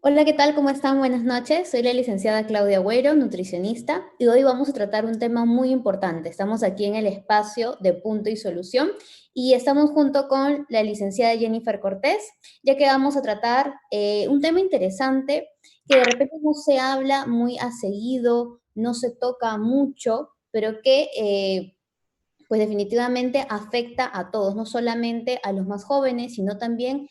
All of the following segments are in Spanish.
Hola, ¿qué tal? ¿Cómo están? Buenas noches. Soy la licenciada Claudia Agüero, nutricionista, y hoy vamos a tratar un tema muy importante. Estamos aquí en el espacio de Punto y Solución y estamos junto con la licenciada Jennifer Cortés, ya que vamos a tratar un tema interesante que de repente no se habla muy a seguido, no se toca mucho, pero que pues definitivamente afecta a todos, no solamente a los más jóvenes, sino también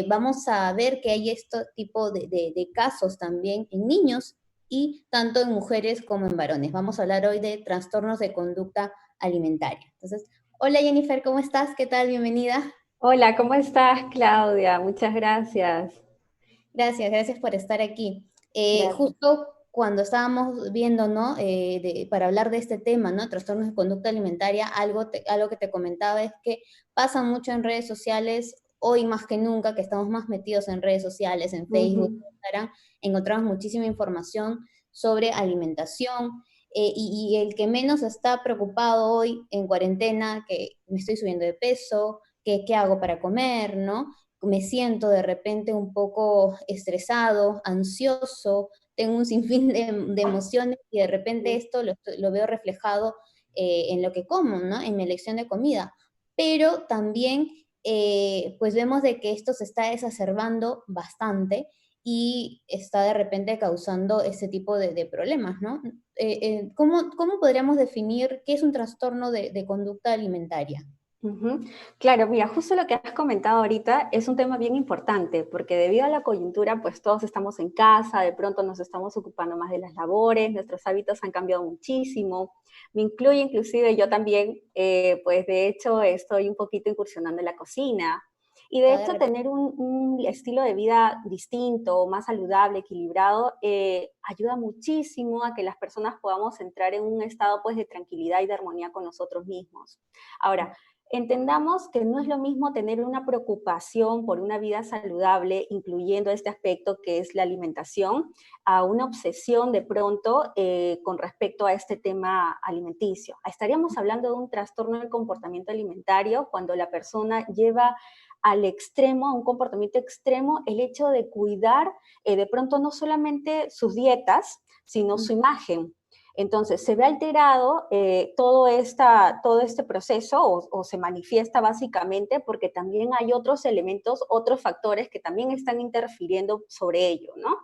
vamos a ver que hay este tipo de casos también en niños y tanto en mujeres como en varones. Vamos a hablar hoy de trastornos de conducta alimentaria. Entonces, hola Jennifer, ¿cómo estás? ¿Qué tal? Bienvenida. Hola, ¿cómo estás, Claudia? Muchas gracias. Gracias, gracias por estar aquí. Gracias. Justo cuando estábamos viendo, ¿no? Para hablar de este tema, ¿no? Trastornos de conducta alimentaria, algo que te comentaba es que pasa mucho en redes sociales, hoy más que nunca, que estamos más metidos en redes sociales, en Facebook, Ujú. Instagram, encontramos muchísima información sobre alimentación. Y el que menos está preocupado hoy en cuarentena, que me estoy subiendo de peso, que qué hago para comer, ¿no? Me siento de repente un poco estresado, ansioso, tengo un sinfín de emociones y de repente Sí. esto lo veo reflejado en lo que como, ¿no? En mi elección de comida. Pero también, pues vemos de que esto se está exacerbando bastante y está de repente causando ese tipo de problemas, ¿no? ¿Cómo podríamos definir qué es un trastorno de conducta alimentaria? Ujú. Claro, mira, justo lo que has comentado ahorita es un tema bien importante, porque debido a la coyuntura, pues todos estamos en casa, de pronto nos estamos ocupando más de las labores, nuestros hábitos han cambiado muchísimo. Me incluye inclusive yo también, pues de hecho estoy un poquito incursionando en la cocina. Y de Está de hecho repente, tener un estilo de vida distinto, más saludable, equilibrado, ayuda muchísimo a que las personas podamos entrar en un estado pues de tranquilidad y de armonía con nosotros mismos. Ahora, entendamos que no es lo mismo tener una preocupación por una vida saludable, incluyendo este aspecto que es la alimentación, a una obsesión de pronto con respecto a este tema alimenticio. Estaríamos hablando de un trastorno del comportamiento alimentario cuando la persona lleva al extremo, a un comportamiento extremo, el hecho de cuidar de pronto no solamente sus dietas, sino su imagen. Entonces, se ve alterado todo este proceso o se manifiesta básicamente porque también hay otros elementos, otros factores que también están interfiriendo sobre ello, ¿no?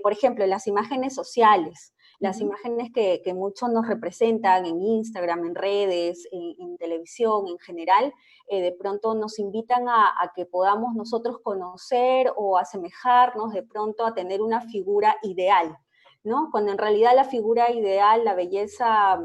Por ejemplo, las imágenes sociales, las ujú. imágenes que muchos nos representan en Instagram, en redes, en televisión en general, de pronto nos invitan a que podamos nosotros conocer o asemejarnos de pronto a tener una figura ideal, ¿no? Cuando en realidad la figura ideal, la belleza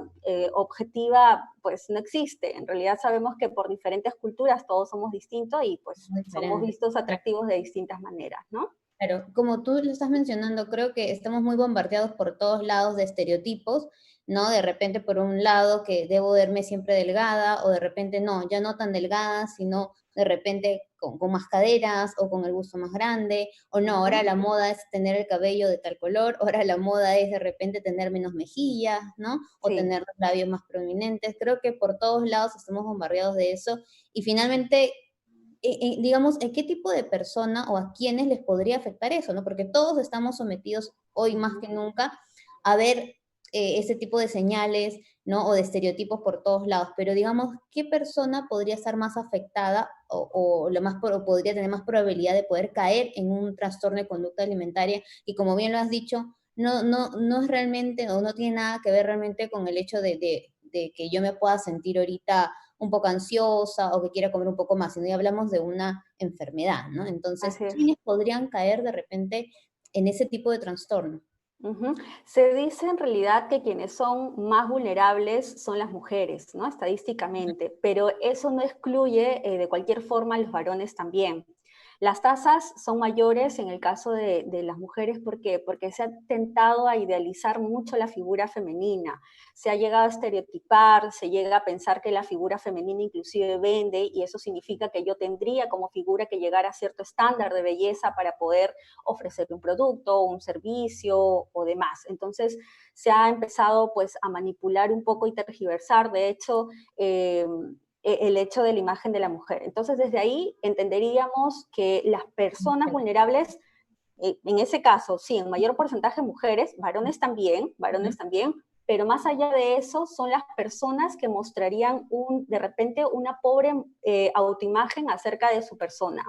objetiva, pues no existe. En realidad sabemos que por diferentes culturas todos somos distintos y pues Muy somos diferente. vistos atractivos de distintas maneras, ¿no? Claro, como tú lo estás mencionando, creo que estamos muy bombardeados por todos lados de estereotipos, ¿no? De repente por un lado que debo verme siempre delgada o de repente no, ya no tan delgada, sino de repente con más caderas o con el busto más grande, o no, ahora Ujú. la moda es tener el cabello de tal color, ahora la moda es de repente tener menos mejillas, ¿no? O Sí. tener los labios más prominentes. Creo que por todos lados estamos bombardeados de eso y finalmente digamos, ¿en qué tipo de persona o a quiénes les podría afectar eso, ¿no? Porque todos estamos sometidos hoy más que nunca a ver ese tipo de señales, ¿no? O de estereotipos por todos lados, pero digamos, ¿qué persona podría estar más afectada o podría tener más probabilidad de poder caer en un trastorno de conducta alimentaria? Y como bien lo has dicho, no es realmente, o no tiene nada que ver realmente con el hecho de que yo me pueda sentir ahorita un poco ansiosa o que quiera comer un poco más, sino ya hablamos de una enfermedad, ¿no? Entonces, Así es. ¿quiénes podrían caer de repente en ese tipo de trastorno? Ujú. Se dice en realidad que quienes son más vulnerables son las mujeres, ¿no? Estadísticamente, pero eso no excluye de cualquier forma a los varones también. Las tasas son mayores en el caso de las mujeres porque se ha tentado a idealizar mucho la figura femenina, se ha llegado a estereotipar, se llega a pensar que la figura femenina inclusive vende y eso significa que yo tendría como figura que llegar a cierto estándar de belleza para poder ofrecerle un producto, un servicio o demás. Entonces se ha empezado pues a manipular un poco y tergiversar, de hecho, el hecho de la imagen de la mujer. Entonces desde ahí entenderíamos que las personas vulnerables En ese caso, sí, en mayor porcentaje mujeres, varones también, pero más allá de eso son las personas que mostrarían de repente una pobre autoimagen acerca de su persona,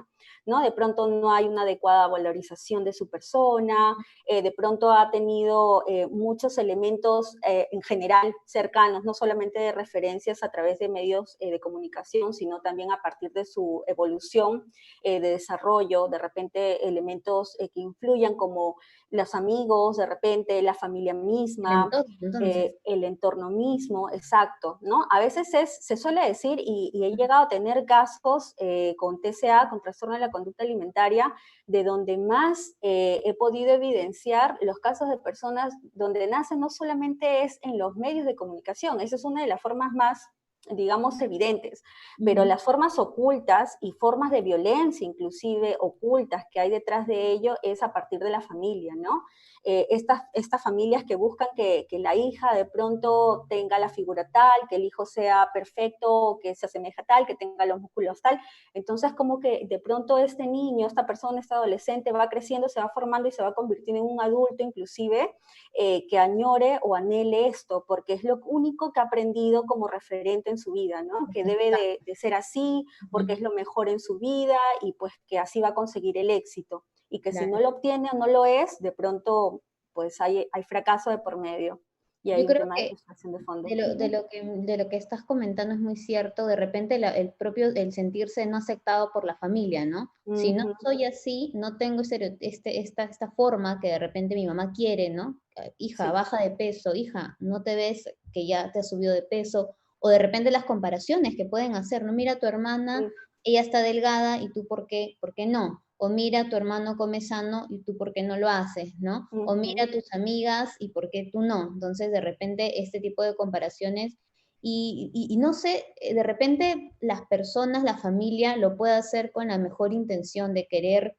¿no? De pronto no hay una adecuada valorización de su persona, de pronto ha tenido muchos elementos en general cercanos, no solamente de referencias a través de medios de comunicación, sino también a partir de su evolución de desarrollo, de repente elementos que influyan como los amigos, de repente la familia El misma, entorno, entonces. el entorno mismo, exacto, ¿no? A veces se suele decir, y he llegado a tener casos con TCA, con trastorno de la conducta alimentaria, de donde más he podido evidenciar los casos de personas donde nacen no solamente es en los medios de comunicación, esa es una de las formas más, digamos, evidentes, pero las formas ocultas y formas de violencia inclusive ocultas que hay detrás de ello es a partir de la familia, ¿no? Estas familias que buscan que la hija de pronto tenga la figura tal, que el hijo sea perfecto, que se asemeja tal, que tenga los músculos tal. Entonces, como que de pronto este niño, esta persona, este adolescente va creciendo, se va formando y se va convirtiendo en un adulto inclusive que añore o anhele esto, porque es lo único que ha aprendido como referente en su vida, ¿no? Que debe de ser así, porque es lo mejor en su vida y pues que así va a conseguir el éxito y que si no Claro. lo obtiene o no lo es, de pronto pues hay fracaso de por medio y Yo hay un creo tema de que frustración de fondo. de lo que estás comentando es muy cierto, de repente el sentirse no aceptado por la familia, ¿no? Si no soy así, no tengo esta forma que de repente mi mamá quiere, ¿no? Hija, Sí, baja de peso, hija, no te ves que ya te has subido de peso, o de repente las comparaciones que pueden hacer, ¿no? Mira a tu hermana, sí, ella está delgada y tú ¿por qué no? O mira, tu hermano come sano y tú por qué no lo haces, ¿no? O mira a tus amigas y por qué tú no. Entonces, de repente, este tipo de comparaciones, y no sé, de repente las personas, la familia, lo puede hacer con la mejor intención de querer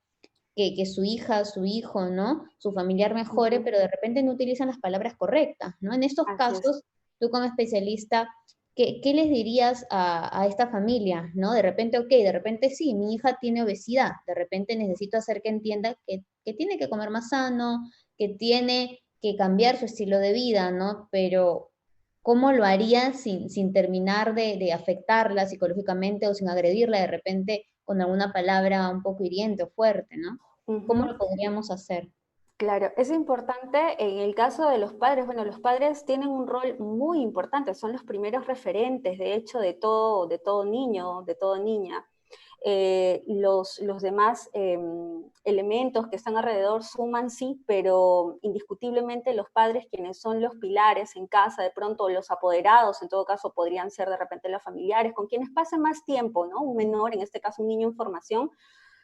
que su hija, su hijo, ¿no? Su familiar mejore, pero de repente no utilizan las palabras correctas, ¿no? En estos así es. casos, tú como especialista, ¿qué les dirías a esta familia, ¿no? De repente, ok, de repente sí, mi hija tiene obesidad, de repente necesito hacer que entienda que tiene que comer más sano, que tiene que cambiar su estilo de vida, ¿no? Pero ¿cómo lo haría sin terminar de afectarla psicológicamente o sin agredirla de repente con alguna palabra un poco hiriente o fuerte, ¿no? ¿Cómo Ujú. lo podríamos hacer? Claro, es importante en el caso de los padres, bueno, los padres tienen un rol muy importante, son los primeros referentes, de hecho, de todo niño, de toda niña. Los demás elementos que están alrededor suman, sí, pero indiscutiblemente los padres, quienes son los pilares en casa, de pronto los apoderados, en todo caso podrían ser de repente los familiares, con quienes pasan más tiempo, ¿no? Un menor, en este caso un niño en formación,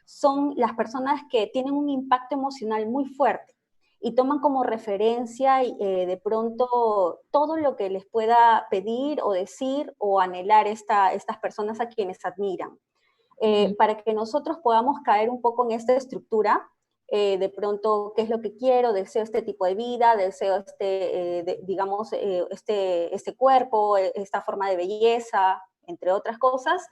son las personas que tienen un impacto emocional muy fuerte y toman como referencia de pronto todo lo que les pueda pedir o decir o anhelar estas personas a quienes admiran. Ujú. Para que nosotros podamos caer un poco en esta estructura, de pronto, qué es lo que quiero, deseo este tipo de vida, deseo digamos, este cuerpo, esta forma de belleza, entre otras cosas,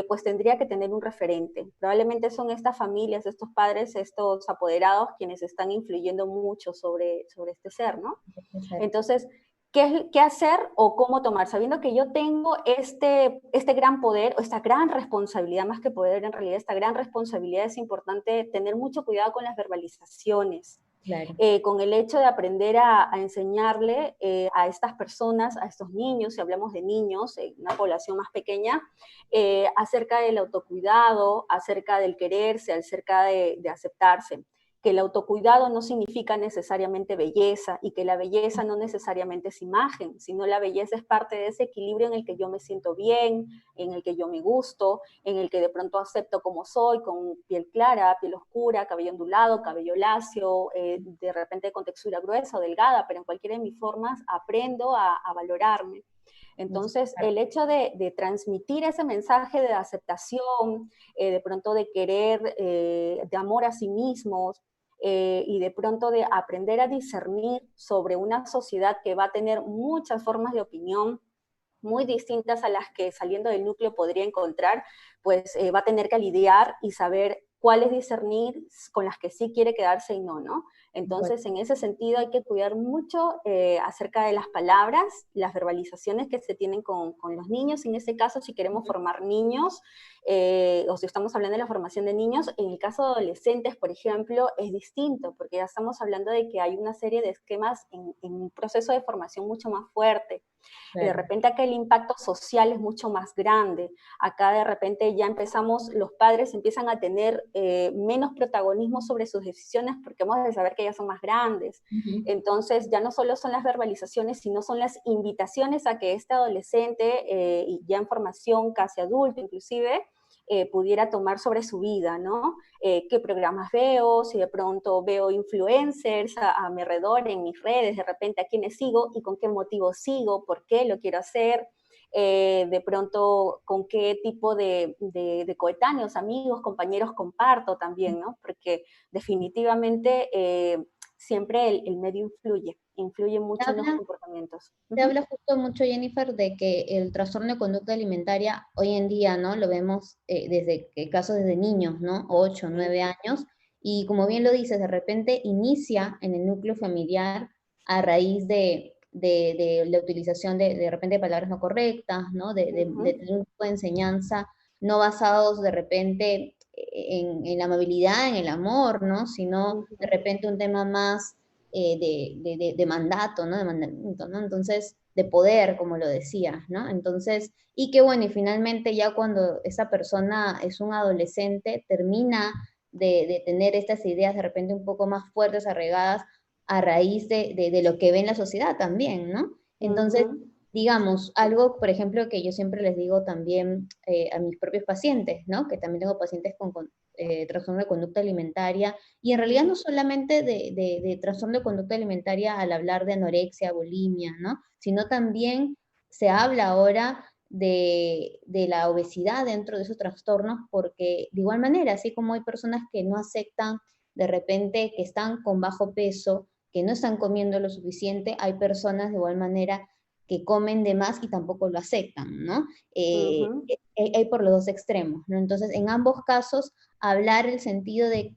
pues tendría que tener un referente. Probablemente son estas familias, estos padres, estos apoderados quienes están influyendo mucho sobre este ser, ¿no? Puede ser. Entonces, ¿qué hacer o cómo tomar? Sabiendo que yo tengo este gran poder o esta gran responsabilidad, más que poder en realidad, esta gran responsabilidad, es importante tener mucho cuidado con las verbalizaciones, Claro. con el hecho de aprender a enseñarle a estas personas, a estos niños, si hablamos de niños, una población más pequeña, acerca del autocuidado, acerca del quererse, acerca de aceptarse, que el autocuidado no significa necesariamente belleza y que la belleza no necesariamente es imagen, sino la belleza es parte de ese equilibrio en el que yo me siento bien, en el que yo me gusto, en el que de pronto acepto como soy, con piel clara, piel oscura, cabello ondulado, cabello lacio, de repente con textura gruesa o delgada, pero en cualquiera de mis formas aprendo a valorarme. Entonces, Claro. el hecho de transmitir ese mensaje de aceptación, de pronto de querer, de amor a sí mismos, y de pronto de aprender a discernir sobre una sociedad que va a tener muchas formas de opinión muy distintas a las que saliendo del núcleo podría encontrar, pues va a tener que lidiar y saber cuáles discernir con las que sí quiere quedarse y no, ¿no? Entonces, en ese sentido hay que cuidar mucho acerca de las palabras, las verbalizaciones que se tienen con los niños. En este caso, si queremos formar niños, o si estamos hablando de la formación de niños, en el caso de adolescentes, por ejemplo, es distinto, porque ya estamos hablando de que hay una serie de esquemas en un proceso de formación mucho más fuerte. Y de Claro. repente acá el impacto social es mucho más grande. Acá de repente ya empezamos, los padres empiezan a tener menos protagonismo sobre sus decisiones porque hemos de saber que ya son más grandes. Ujú. Entonces ya no solo son las verbalizaciones, sino son las invitaciones a que este adolescente, ya en formación casi adulto inclusive, pudiera tomar sobre su vida, ¿no? Qué programas veo, si de pronto veo influencers a mi alrededor, en mis redes, de repente a quiénes sigo y con qué motivo sigo, por qué lo quiero hacer, de pronto con qué tipo de coetáneos, amigos, compañeros comparto también, ¿no? Porque definitivamente siempre el medio influye mucho en los Habla comportamientos. Se Ujú, habla justo mucho, Jennifer, de que el trastorno de conducta alimentaria hoy en día, ¿no? Lo vemos desde casos desde niños, ¿no? 8, sí, 9 años, y como bien lo dices, de repente inicia en el núcleo familiar a raíz de la utilización de repente palabras no correctas, ¿no? ujú, De tener un tipo de enseñanza no basados de repente en la amabilidad, en el amor, ¿no? Sino de ujú, repente un tema más de mandato, ¿no? De mandamiento, ¿no? Entonces, de poder, como lo decías, ¿no? Entonces, y que bueno, y finalmente ya cuando esa persona es un adolescente, termina de tener estas ideas de repente un poco más fuertes, arraigadas, a raíz de lo que ve en la sociedad también, ¿no? Entonces, ujú, digamos, algo, por ejemplo, que yo siempre les digo también a mis propios pacientes, ¿no? Que también tengo pacientes con trastorno de conducta alimentaria, y en realidad no ujú, solamente de trastorno de conducta alimentaria al hablar de anorexia, bulimia, ¿no? Sino también se habla ahora de la obesidad dentro de esos trastornos, porque de igual manera, así como hay personas que no aceptan de repente que están con bajo peso, que no están comiendo lo suficiente, hay personas de igual manera que comen de más y tampoco lo aceptan, ¿no? ujú. Hay por los dos extremos, ¿no? Entonces, en ambos casos, hablar el sentido de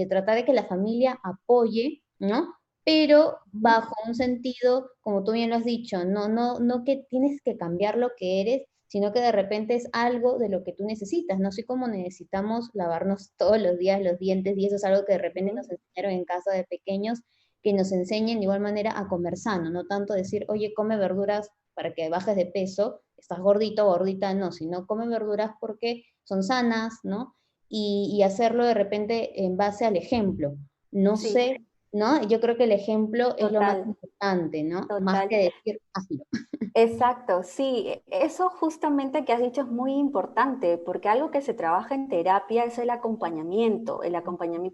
tratar de que la familia apoye, ¿no? Pero bajo un sentido, como tú bien lo has dicho, no que tienes que cambiar lo que eres, sino que de repente es algo de lo que tú necesitas, ¿no? Así como necesitamos lavarnos todos los días los dientes, y eso es algo que de repente nos Ujú, enseñaron en casa de pequeños, que nos enseñen de igual manera a comer sano, no tanto decir, oye, come verduras para que bajes de peso, estás gordito o gordita, no, sino come verduras porque son sanas, ¿no? Y hacerlo de repente en base al ejemplo. No sí, sé, ¿no? Yo creo que el ejemplo es lo más total, importante, ¿no? Más total. que decir, hazlo. Exacto, sí, eso justamente que has dicho es muy importante, porque algo que se trabaja en terapia es el acompañamiento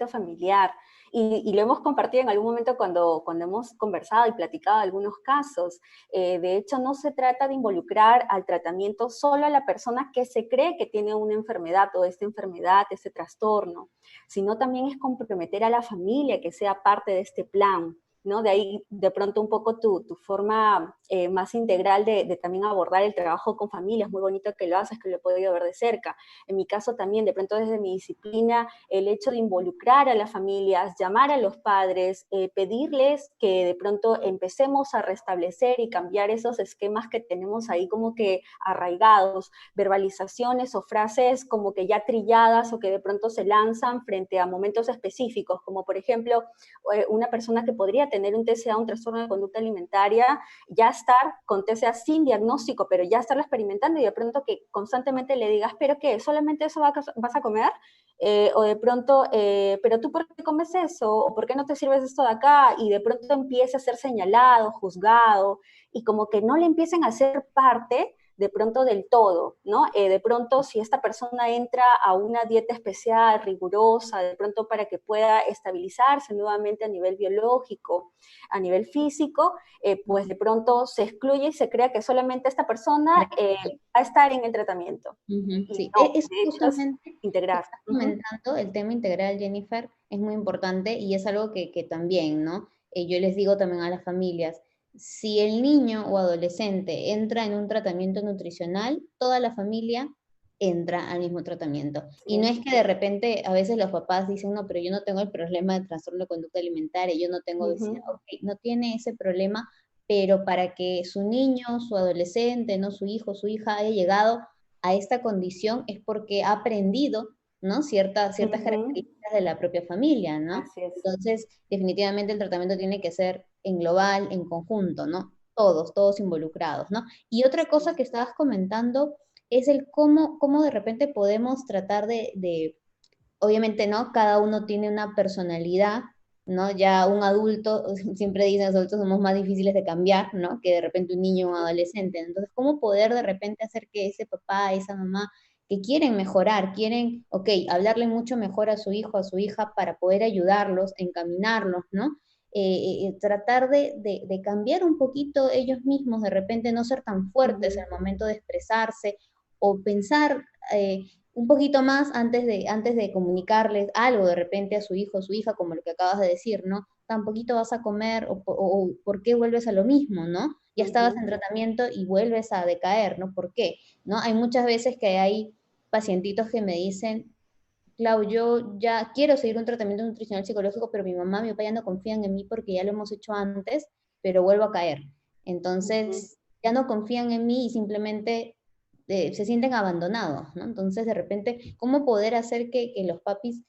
familiar, y lo hemos compartido en algún momento cuando hemos conversado y platicado algunos casos. De hecho, no se trata de involucrar al tratamiento solo a la persona que se cree que tiene una enfermedad o esta enfermedad, este trastorno, sino también es comprometer a la familia que sea parte de este plan. ¿No? De ahí de pronto un poco tu forma más integral de también abordar el trabajo con familias, muy bonito que lo haces, que lo he podido ver de cerca. En mi caso también, de pronto desde mi disciplina, el hecho de involucrar a las familias, llamar a los padres, pedirles que de pronto empecemos a restablecer y cambiar esos esquemas que tenemos ahí como que arraigados, verbalizaciones o frases como que ya trilladas o que de pronto se lanzan frente a momentos específicos, como por ejemplo, una persona que podría tener un TCA, un trastorno de conducta alimentaria, ya estar con TCA sin diagnóstico, pero ya estarlo experimentando y de pronto que constantemente le digas, pero ¿qué? ¿Solamente eso vas a comer? O de pronto, pero tú ¿por qué comes eso? ¿O por qué no te sirves esto de acá? Y de pronto empiece a ser señalado, juzgado, y como que no le empiecen a hacer parte de pronto del todo, ¿no? De pronto si esta persona entra a una dieta especial, rigurosa, de pronto para que pueda estabilizarse nuevamente a nivel biológico, a nivel físico, pues de pronto se excluye y se crea que solamente esta persona va a estar en el tratamiento. Ujú, Y sí, no, es de hecho es justamente que integrar. estás Uh -huh, comentando el tema integral, Jennifer, es muy importante y es algo que también, ¿no? Yo les digo también a las familias, si el niño o adolescente entra en un tratamiento nutricional, toda la familia entra al mismo tratamiento. Y no Sí. es que de repente a veces los papás dicen, no, pero yo no tengo el problema de trastorno de conducta alimentaria, yo no tengo obesidad. Ujú, Ok, no tiene ese problema, pero para que su niño, su adolescente, no su hijo, su hija haya llegado a esta condición es porque ha aprendido, ¿no? Ciertas ujú, características de la propia familia, ¿no? así es. Entonces, definitivamente el tratamiento tiene que ser en global, en conjunto, ¿no? Todos involucrados, ¿no? Y otra cosa que estabas comentando es el cómo de repente podemos tratar obviamente, ¿no? Cada uno tiene una personalidad, ¿no? Ya un adulto, siempre dicen los adultos somos más difíciles de cambiar, ¿no? Que de repente un niño o un adolescente. Entonces, ¿cómo poder de repente hacer que ese papá, esa mamá, que quieren mejorar, quieren, ok, hablarle mucho mejor a su hijo, a su hija, para poder ayudarlos, encaminarlos, ¿no? Tratar de cambiar un poquito ellos mismos, de repente no ser tan fuertes Ujú, al momento de expresarse o pensar un poquito más antes de comunicarles algo de repente a su hijo o su hija, como lo que acabas de decir, ¿no? Tan poquito vas a comer o ¿por qué vuelves a lo mismo, ¿no? Ya estabas ujú, en tratamiento y vuelves a decaer, ¿no? ¿Por qué? ¿No? Hay muchas veces que hay pacientitos que me dicen, Clau, yo ya quiero seguir un tratamiento nutricional psicológico, pero mi mamá y mi papá ya no confían en mí porque ya lo hemos hecho antes, pero vuelvo a caer. ujú. Entonces, ya no confían en mí y simplemente se sienten abandonados, ¿no? Entonces, de repente, ¿cómo poder hacer que los papis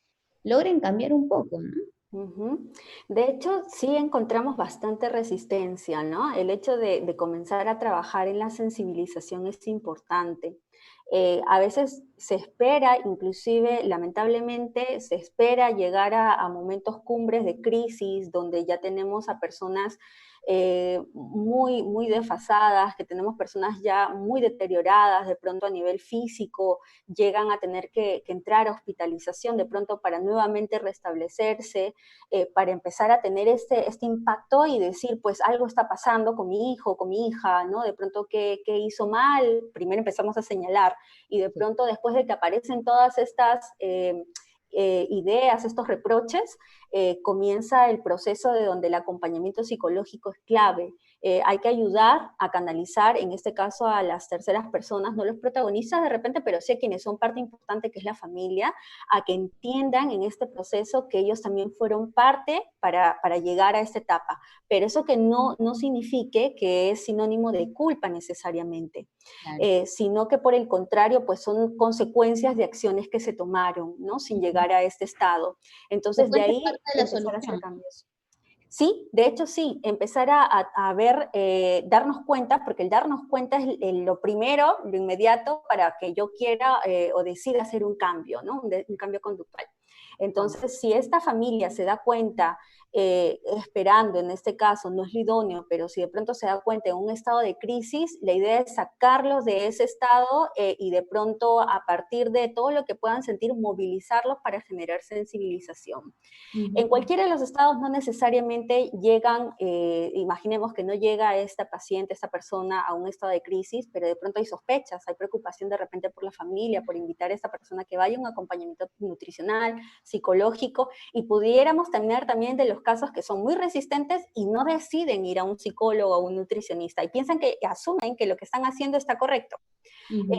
logren cambiar un poco, ¿no? Ujú. De hecho, sí encontramos bastante resistencia, ¿no? El hecho de comenzar a trabajar en la sensibilización es importante. A veces se espera, inclusive lamentablemente, se espera llegar a momentos cumbres de crisis donde ya tenemos a personas muy desfasadas, que tenemos personas ya muy deterioradas, de pronto a nivel físico, llegan a tener que entrar a hospitalización de pronto para nuevamente restablecerse, para empezar a tener este impacto y decir, pues algo está pasando con mi hijo, con mi hija, ¿no? De pronto, ¿qué hizo mal? Primero empezamos a señalar y de Sí. pronto después de que aparecen todas estas ideas, estos reproches, comienza el proceso de donde el acompañamiento psicológico es clave. Hay que ayudar a canalizar, en este caso, a las terceras personas, no los protagonistas de repente, pero sí a quienes son parte importante, que es la familia, a que entiendan en este proceso que ellos también fueron parte para llegar a esta etapa. Pero eso que no signifique que es sinónimo de culpa necesariamente, Claro. sino que por el contrario, pues son consecuencias de acciones que se tomaron, ¿no? Sin Ujú. llegar a este estado. De Entonces, de repente es ahí parte de la empezar a hacer solución. cambios. Sí, de hecho sí, empezar a ver, darnos cuenta, porque el darnos cuenta es lo primero, lo inmediato para que yo quiera o decida hacer un cambio, ¿no? Un cambio conductual. Wow. Entonces, si esta familia se da cuenta, esperando, en este caso no es lo idóneo, pero si de pronto se da cuenta en un estado de crisis, la idea es sacarlos de ese estado y de pronto a partir de todo lo que puedan sentir, movilizarlos para generar sensibilización. En Ujú. cualquiera de los estados no necesariamente llegan, imaginemos que no llega esta paciente, esta persona a un estado de crisis, pero de pronto hay sospechas, hay preocupación de repente por la familia, por invitar a esta persona que vaya a un acompañamiento nutricional, psicológico, y pudiéramos tener también de los casos que son muy resistentes y no deciden ir a un psicólogo o un nutricionista y piensan que asumen que lo que están haciendo está correcto. Ujú.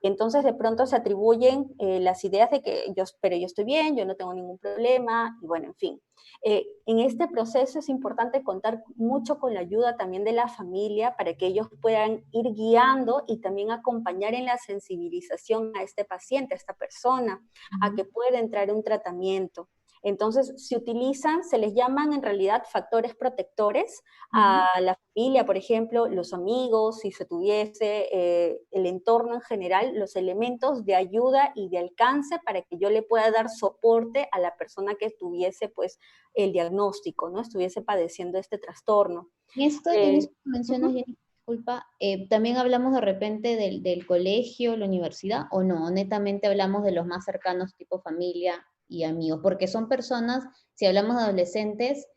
Entonces de pronto se atribuyen las ideas de que pero yo estoy bien, yo no tengo ningún problema, y bueno, en fin. En este proceso es importante contar mucho con la ayuda también de la familia para que ellos puedan ir guiando y también acompañar en la sensibilización a este paciente, a esta persona, a Ujú. que pueda entrar en un tratamiento. Entonces, se les llaman en realidad factores protectores Ujú. a la familia, por ejemplo, los amigos, si se tuviese, el entorno en general, los elementos de ayuda y de alcance para que yo le pueda dar soporte a la persona que tuviese pues el diagnóstico, ¿no? Estuviese padeciendo este trastorno. En esto que Uh mencionas, -huh. Jenny, disculpa, también hablamos de repente del colegio, la universidad, o no, netamente hablamos de los más cercanos, tipo familia y amigos, porque son personas, si hablamos de adolescentes,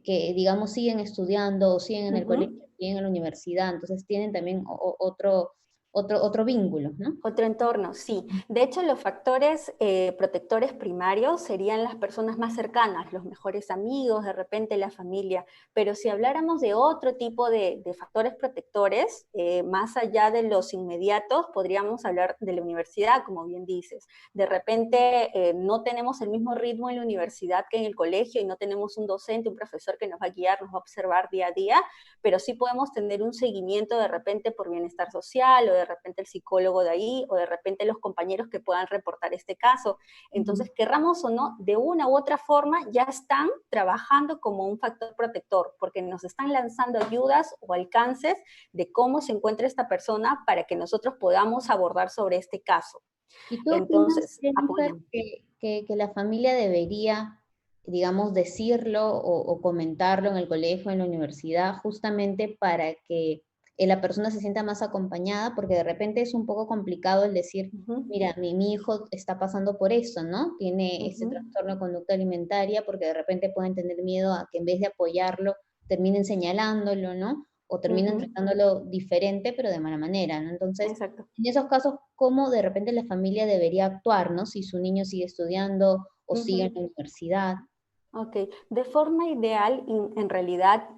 que digamos siguen estudiando o siguen en Uh el -huh. colegio, siguen en la universidad, entonces tienen también otro, otro vínculo, ¿no? Otro entorno, sí. De hecho, los factores protectores primarios serían las personas más cercanas, los mejores amigos, de repente la familia. Pero si habláramos de otro tipo de factores protectores, más allá de los inmediatos, podríamos hablar de la universidad, como bien dices. De repente no tenemos el mismo ritmo en la universidad que en el colegio y no tenemos un docente, un profesor que nos va a guiar, nos va a observar día a día, pero sí podemos tener un seguimiento de repente por bienestar social o de repente el psicólogo de ahí o de repente los compañeros que puedan reportar este caso. Entonces, querramos o no, de una u otra forma ya están trabajando como un factor protector porque nos están lanzando ayudas o alcances de cómo se encuentra esta persona para que nosotros podamos abordar sobre este caso. ¿Y tú opinas, Entonces, Jennifer, apoyan. que la familia debería, digamos, decirlo o comentarlo en el colegio, en la universidad, justamente para que la persona se sienta más acompañada? Porque de repente es un poco complicado el decir, Uh -huh, mira, mi hijo está pasando por eso, ¿no? Tiene uh este -huh, trastorno de conducta alimentaria, porque de repente pueden tener miedo a que en vez de apoyarlo, terminen señalándolo, ¿no? O uh terminen -huh, tratándolo diferente, pero de mala manera, ¿no? Entonces, exacto. en esos casos, ¿cómo de repente la familia debería actuar, ¿no? Si su niño sigue estudiando o Uh sigue en -huh. la universidad. Ok, de forma ideal, en realidad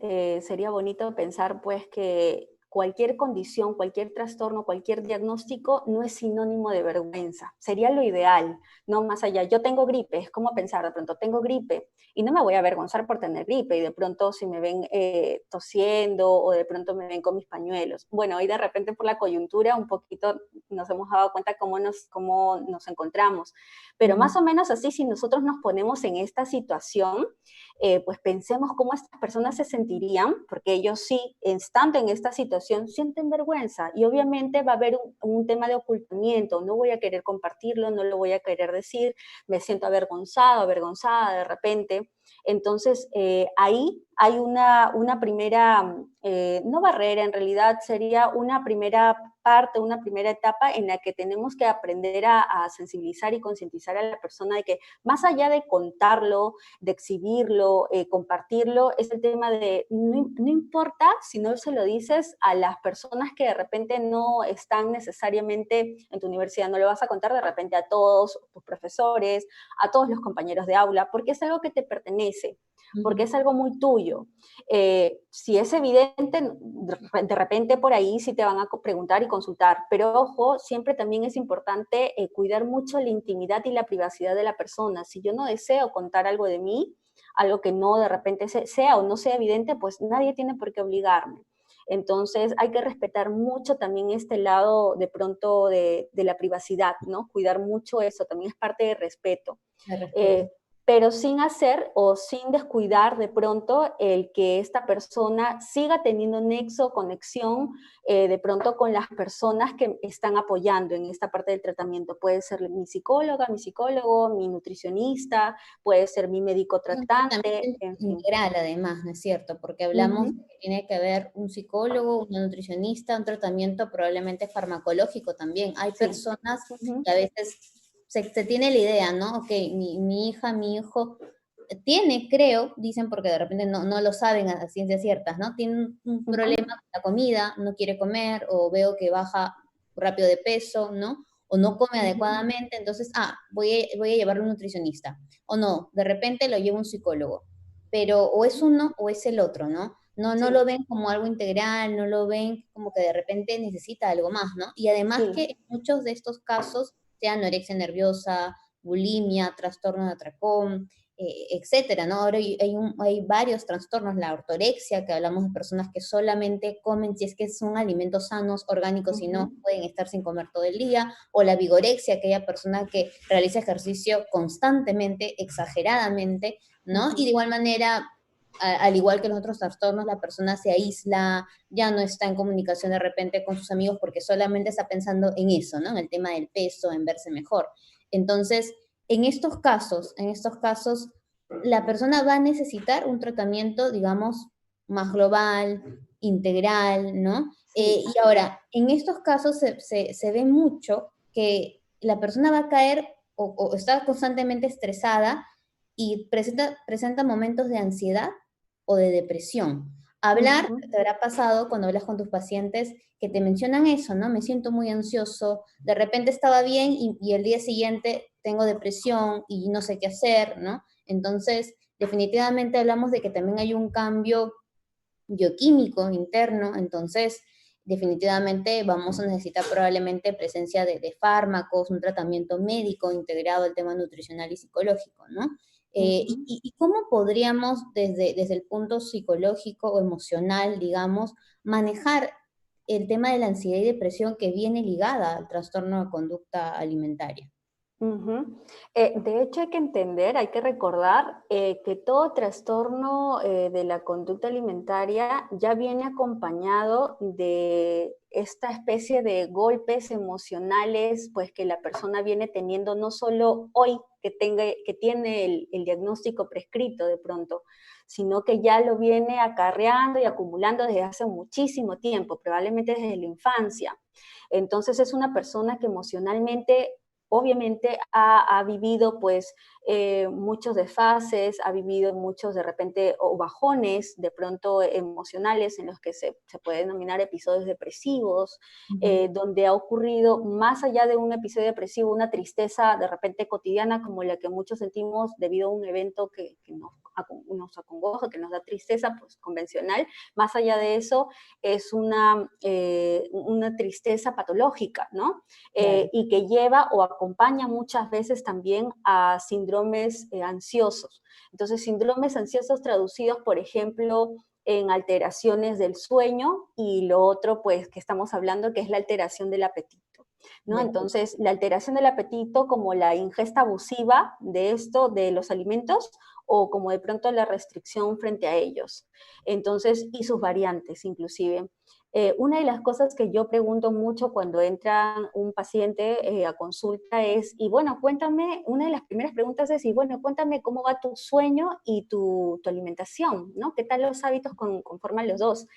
sería bonito pensar pues que cualquier condición, cualquier trastorno, cualquier diagnóstico no es sinónimo de vergüenza. Sería lo ideal, no más allá. Yo tengo gripe, es como pensar de pronto, tengo gripe y no me voy a avergonzar por tener gripe y de pronto si me ven tosiendo o de pronto me ven con mis pañuelos. Bueno, hoy de repente por la coyuntura un poquito nos hemos dado cuenta cómo nos encontramos. Pero Ujú. más o menos así, si nosotros nos ponemos en esta situación, pues pensemos cómo estas personas se sentirían, porque ellos sí, estando en esta situación, sienten vergüenza y obviamente va a haber un tema de ocultamiento, no voy a querer compartirlo, no lo voy a querer decir, me siento avergonzado, avergonzada de repente. Entonces, ahí hay una primera, no barrera, en realidad sería una primera parte, una primera etapa en la que tenemos que aprender a sensibilizar y concientizar a la persona de que más allá de contarlo, de exhibirlo, compartirlo, es el tema de no importa si no se lo dices a las personas que de repente no están necesariamente en tu universidad, no lo vas a contar de repente a todos tus profesores, a todos los compañeros de aula, porque es algo que te pertenece, porque Ujú. es algo muy tuyo. Si es evidente, de repente por ahí sí te van a preguntar y consultar, pero ojo, siempre también es importante cuidar mucho la intimidad y la privacidad de la persona. Si yo no deseo contar algo de mí, algo que no de repente sea o no sea evidente, pues nadie tiene por qué obligarme. Entonces hay que respetar mucho también este lado de pronto de la privacidad, ¿no? Cuidar mucho eso, también es parte de respeto. De respeto. Eh, pero sin hacer o sin descuidar de pronto el que esta persona siga teniendo nexo, conexión de pronto con las personas que están apoyando en esta parte del tratamiento. Puede ser mi psicóloga, mi psicólogo, mi nutricionista, puede ser mi médico Es un tratante, tratamiento en fin. integral, además, ¿no es cierto? Porque Uh hablamos -huh, de que tiene que haber un psicólogo, una nutricionista, un tratamiento probablemente farmacológico también. Hay sí. personas Uh -huh, que a veces se tiene la idea, ¿no? Ok, mi hija, mi hijo tiene, creo, dicen porque de repente no lo saben a ciencias ciertas, ¿no? Tiene un uh -huh, problema con la comida, no quiere comer, o veo que baja rápido de peso, ¿no? O no come uh -huh, adecuadamente, entonces, voy a llevarlo a un nutricionista. O no, de repente lo lleva un psicólogo. Pero o es uno o es el otro, ¿no? No sí, lo ven como algo integral, no lo ven como que de repente necesita algo más, ¿no? Y además que sí. en muchos de estos casos, sea anorexia nerviosa, bulimia, trastorno de atracón, etcétera, ¿no? Ahora hay varios trastornos, la ortorexia, que hablamos de personas que solamente comen si es que son alimentos sanos, orgánicos, Uh y -huh, no pueden estar sin comer todo el día, o la vigorexia, aquella persona que realiza ejercicio constantemente, exageradamente, uh ¿no? Y -huh, de igual manera, al igual que los otros trastornos, la persona se aísla, ya no está en comunicación de repente con sus amigos porque solamente está pensando en eso, ¿no? En el tema del peso, en verse mejor. Entonces, en estos casos, la persona va a necesitar un tratamiento, digamos, más global, integral, ¿no? sí, Y así es. ahora, en estos casos se ve mucho que la persona va a caer o está constantemente estresada y presenta momentos de ansiedad o de depresión. Hablar, Ujú, te habrá pasado cuando hablas con tus pacientes que te mencionan eso, ¿no? Me siento muy ansioso, de repente estaba bien y el día siguiente tengo depresión y no sé qué hacer, ¿no? Entonces, definitivamente hablamos de que también hay un cambio bioquímico interno, entonces definitivamente vamos a necesitar probablemente presencia de fármacos, un tratamiento médico integrado al tema nutricional y psicológico, ¿no? ujú. Y cómo podríamos desde el punto psicológico o emocional, digamos, manejar el tema de la ansiedad y depresión que viene ligada al trastorno de conducta alimentaria? Ujú. De hecho, hay que entender, hay que recordar que todo trastorno de la conducta alimentaria ya viene acompañado de esta especie de golpes emocionales, pues que la persona viene teniendo no solo hoy que tiene el diagnóstico prescrito de pronto, sino que ya lo viene acarreando y acumulando desde hace muchísimo tiempo, probablemente desde la infancia. Entonces es una persona que emocionalmente obviamente ha vivido pues muchos desfases, ha vivido muchos de repente o bajones de pronto emocionales en los que se puede denominar episodios depresivos, Ujú. donde ha ocurrido más allá de un episodio depresivo, una tristeza de repente cotidiana como la que muchos sentimos debido a un evento que nos acongoja, que nos da tristeza, pues convencional. Más allá de eso, es una tristeza patológica, ¿no? Claro. Y que lleva o acompaña muchas veces también a síndromes ansiosos. Entonces, síndromes ansiosos traducidos, por ejemplo, en alteraciones del sueño y lo otro, pues, que estamos hablando, que es la alteración del apetito, ¿no? Del apetito. Entonces, la alteración del apetito como la ingesta abusiva de esto, de los alimentos, o como de pronto la restricción frente a ellos. Entonces, y sus variantes inclusive. Una de las cosas que yo pregunto mucho cuando entra un paciente a consulta es, y bueno, cuéntame, una de las primeras preguntas es, y bueno, cuéntame cómo va tu sueño y tu alimentación, ¿no? ¿Qué tal los hábitos conforman los dos?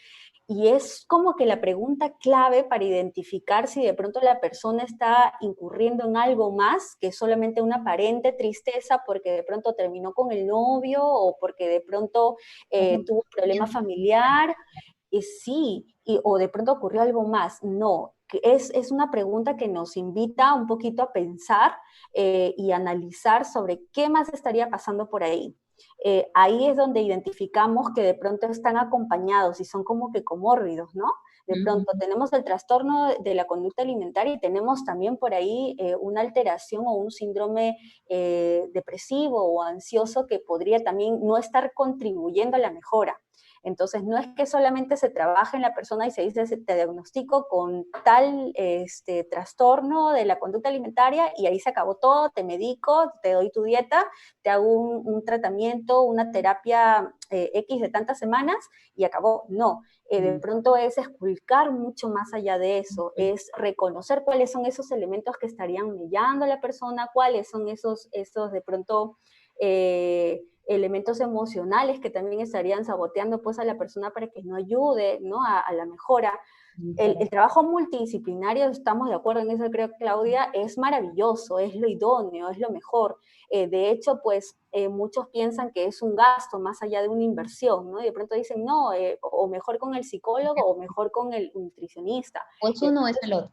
Y es como que la pregunta clave para identificar si de pronto la persona está incurriendo en algo más que solamente una aparente tristeza porque de pronto terminó con el novio o porque de pronto tuvo un problema familiar. Y sí, o de pronto ocurrió algo más. No, que es una pregunta que nos invita un poquito a pensar y analizar sobre qué más estaría pasando por ahí. Ahí es donde identificamos que de pronto están acompañados y son como que comórbidos, ¿no? De Ujú. pronto tenemos el trastorno de la conducta alimentaria y tenemos también por ahí una alteración o un síndrome depresivo o ansioso que podría también no estar contribuyendo a la mejora. Entonces, no es que solamente se trabaje en la persona y se dice, te diagnostico con tal trastorno de la conducta alimentaria y ahí se acabó todo, te medico, te doy tu dieta, te hago un tratamiento, una terapia X de tantas semanas y acabó. No, de pronto es esculcar mucho más allá de eso, es reconocer cuáles son esos elementos que estarían mellando a la persona, cuáles son esos de pronto elementos emocionales que también estarían saboteando pues a la persona para que no ayude, ¿no? A la mejora. El trabajo multidisciplinario, estamos de acuerdo en eso, creo, Claudia, es maravilloso, es lo idóneo, es lo mejor. De hecho, pues muchos piensan que es un gasto más allá de una inversión, ¿no? Y de pronto dicen, no, o mejor con el psicólogo o mejor con el nutricionista. O es uno o es Entonces, el otro.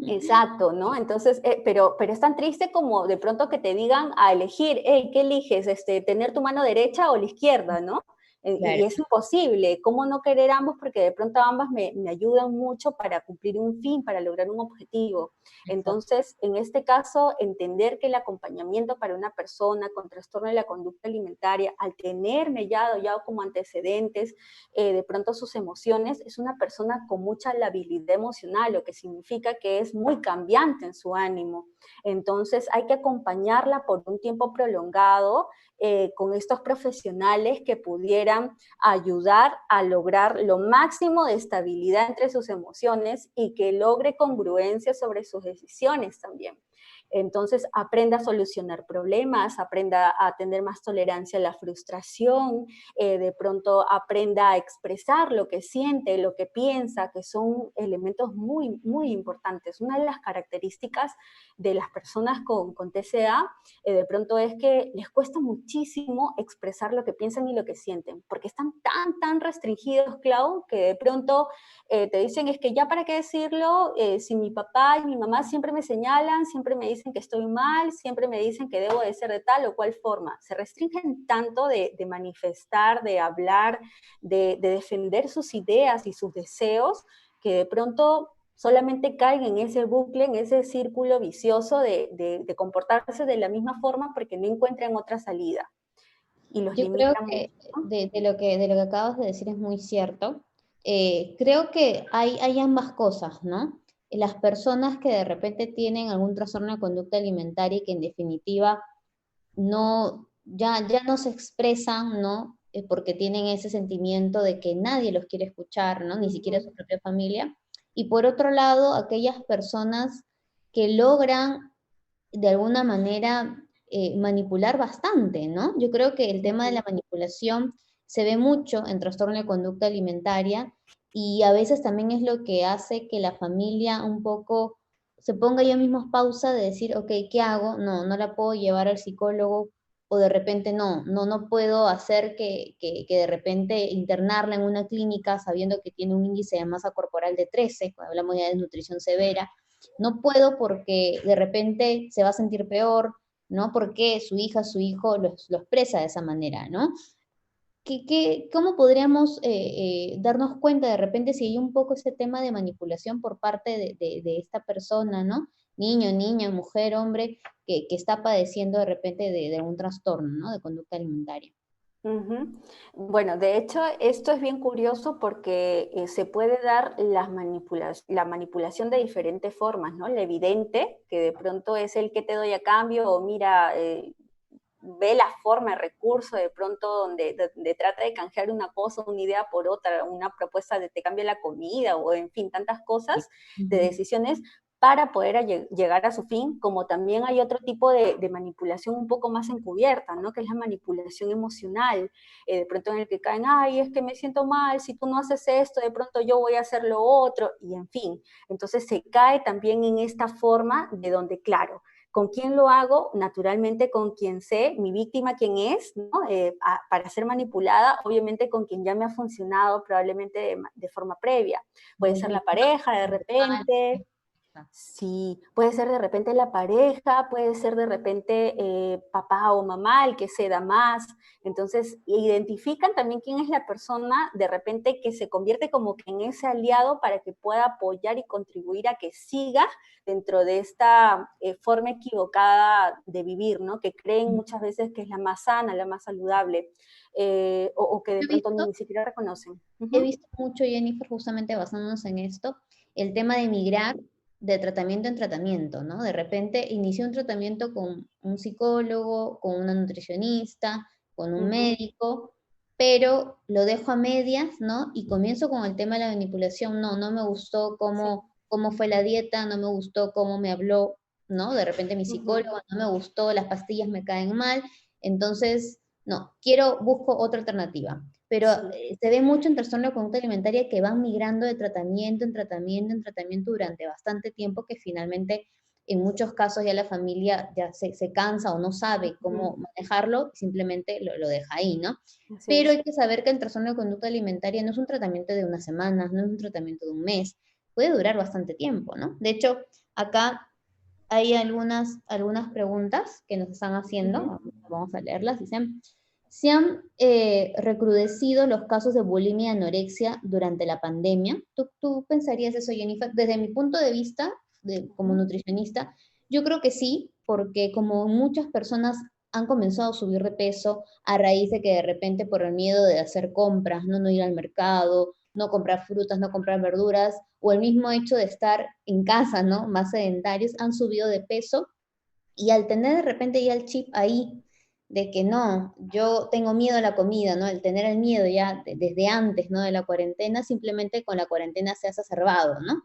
exacto, ¿no? Entonces, pero es tan triste como de pronto que te digan a elegir, hey, ¿qué eliges? Tener tu mano derecha o la izquierda, ¿no? Y Claro. es imposible. ¿Cómo no querer ambos? Porque de pronto ambas me ayudan mucho para cumplir un fin, para lograr un objetivo. Exacto. Entonces, en este caso, entender que el acompañamiento para una persona con trastorno de la conducta alimentaria, al tener mellado ya como antecedentes, de pronto sus emociones, es una persona con mucha labilidad emocional, lo que significa que es muy cambiante en su ánimo. Entonces hay que acompañarla por un tiempo prolongado con estos profesionales que pudieran ayudar a lograr lo máximo de estabilidad entre sus emociones y que logre congruencia sobre sus decisiones también. Entonces, aprenda a solucionar problemas, aprenda a tener más tolerancia a la frustración, de pronto aprenda a expresar lo que siente, lo que piensa, que son elementos muy, muy importantes. Una de las características de las personas con TCA, de pronto es que les cuesta muchísimo expresar lo que piensan y lo que sienten, porque están tan restringidos, Clau, que de pronto te dicen, es que ya para qué decirlo, si mi papá y mi mamá siempre me señalan, siempre me dicen que estoy mal, siempre me dicen que debo de ser de tal o cual forma. Se restringen tanto de manifestar, de hablar, de defender sus ideas y sus deseos, que de pronto solamente caen en ese bucle, en ese círculo vicioso de comportarse de la misma forma porque no encuentran otra salida y los Yo creo limitan mucho, que ¿no? de lo que acabas de decir es muy cierto. Creo que hay ambas cosas, ¿no? Las personas que de repente tienen algún trastorno de conducta alimentaria y que en definitiva ya no se expresan, ¿no? Porque tienen ese sentimiento de que nadie los quiere escuchar, ¿no? Ni siquiera su Ujú. propia familia. Y por otro lado, aquellas personas que logran de alguna manera manipular bastante, ¿no? Yo creo que el tema de la Ujú. manipulación se ve mucho en trastorno de conducta alimentaria y a veces también es lo que hace que la familia un poco se ponga ellos mismos pausa de decir, ok, ¿qué hago? No la puedo llevar al psicólogo o de repente no puedo hacer que de repente internarla en una clínica sabiendo que tiene un índice de masa corporal de 13, cuando hablamos ya de desnutrición severa, no puedo porque de repente se va a sentir peor, ¿no? Porque su hija, su hijo lo expresa de esa manera, ¿no? ¿Cómo podríamos darnos cuenta de repente si hay un poco ese tema de manipulación por parte de esta persona, ¿no? Niño, niña, mujer, hombre, que está padeciendo de repente de un trastorno, ¿no? De conducta alimentaria. Ujú. Bueno, de hecho, esto es bien curioso porque se puede dar la manipulación de diferentes formas, ¿no? El evidente, que de pronto es el que te doy a cambio, o mira, ve la forma, el recurso, de pronto donde trata de canjear una cosa, una idea por otra, una propuesta de te cambia la comida, o en fin, tantas cosas de Ujú. decisiones para poder llegar a su fin, como también hay otro tipo de manipulación un poco más encubierta, ¿no? Que es la manipulación emocional, de pronto en el que caen, ay, es que me siento mal, si tú no haces esto, de pronto yo voy a hacer lo otro, y en fin, entonces se cae también en esta forma de donde, claro, ¿con quién lo hago? Naturalmente con quien sé, mi víctima quién es, ¿no? Para ser manipulada, obviamente con quien ya me ha funcionado probablemente de forma previa. Puede ser Muy la pareja de mal. repente, sí, puede ser de repente la pareja, puede ser de repente papá o mamá el que se da más. Entonces, identifican también quién es la persona de repente que se convierte como que en ese aliado para que pueda apoyar y contribuir a que siga dentro de esta forma equivocada de vivir, ¿no? Que creen muchas veces que es la más sana, la más saludable, o que de He pronto visto, ni siquiera reconocen. he Ujú, visto mucho, Jennifer, justamente basándonos en esto, el tema de migrar de tratamiento en tratamiento, ¿no? De repente inicio un tratamiento con un psicólogo, con una nutricionista, con un ujú, médico, pero lo dejo a medias, ¿no? Y comienzo con el tema de la manipulación. No me gustó sí, cómo fue la dieta, no me gustó cómo me habló, ¿no? De repente mi ujú, psicólogo, no me gustó, las pastillas me caen mal, entonces, no, busco otra alternativa, pero sí. se ve mucho en trastorno de conducta alimentaria que van migrando de tratamiento en tratamiento durante bastante tiempo que finalmente en muchos casos ya la familia ya se cansa o no sabe cómo Ujú, manejarlo, simplemente lo deja ahí, ¿no? así Pero es. hay que saber que el trastorno de conducta alimentaria no es un tratamiento de unas semanas, no es un tratamiento de un mes, puede durar bastante tiempo, ¿no? De hecho, acá hay algunas preguntas que nos están Ujú. haciendo, vamos a leerlas, dicen, ¿se han recrudecido los casos de bulimia y anorexia durante la pandemia? ¿Tú pensarías eso, Jennifer? Desde mi punto de vista, como Ujú, nutricionista, yo creo que sí, porque como muchas personas han comenzado a subir de peso a raíz de que de repente por el miedo de hacer compras, no ir al mercado, no comprar frutas, no comprar verduras, o el mismo hecho de estar en casa, ¿no? Más sedentarios, han subido de peso y al tener de repente ya el chip ahí de que no, yo tengo miedo a la comida, ¿no? El tener el miedo ya desde antes, ¿no? De la cuarentena, simplemente con la cuarentena se ha exacerbado, ¿no?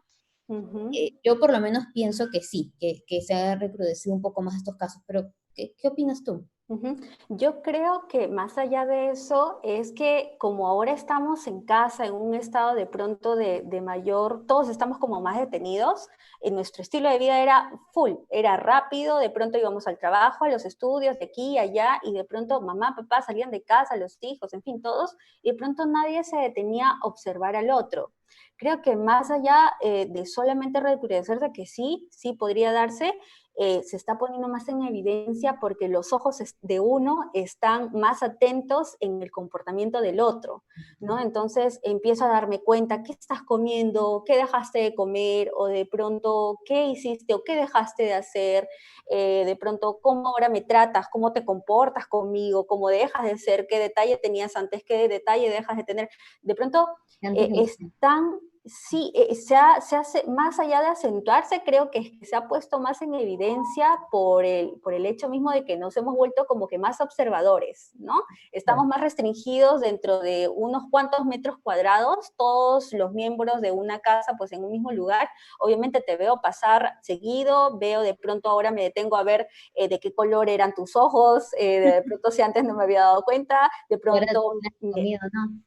Ujú. Yo por lo menos pienso que sí, que se ha recrudecido un poco más estos casos, pero ¿qué opinas tú? Ujú. Yo creo que más allá de eso es que como ahora estamos en casa, en un estado de pronto de mayor, todos estamos como más detenidos, nuestro estilo de vida era full, era rápido, de pronto íbamos al trabajo, a los estudios, de aquí y allá, y de pronto mamá, papá salían de casa, los hijos, en fin, todos, y de pronto nadie se detenía a observar al otro. Creo que más allá de solamente recrudecerse, que sí, sí podría darse, se está poniendo más en evidencia porque los ojos de uno están más atentos en el comportamiento del otro, ¿no? Entonces empiezo a darme cuenta qué estás comiendo, qué dejaste de comer, o de pronto qué hiciste o qué dejaste de hacer, de pronto cómo ahora me tratas, cómo te comportas conmigo, cómo dejas de ser, qué detalle tenías antes, qué detalle dejas de tener. De pronto Antes de están, sí, se hace, más allá de acentuarse, creo que se ha puesto más en evidencia por el hecho mismo de que nos hemos vuelto como que más observadores, ¿no? Estamos más restringidos dentro de unos cuantos metros cuadrados, todos los miembros de una casa pues en un mismo lugar. Obviamente te veo pasar seguido, veo de pronto ahora me detengo a ver de qué color eran tus ojos, de pronto si antes no me había dado cuenta, de ahora pronto has comido, ¿no?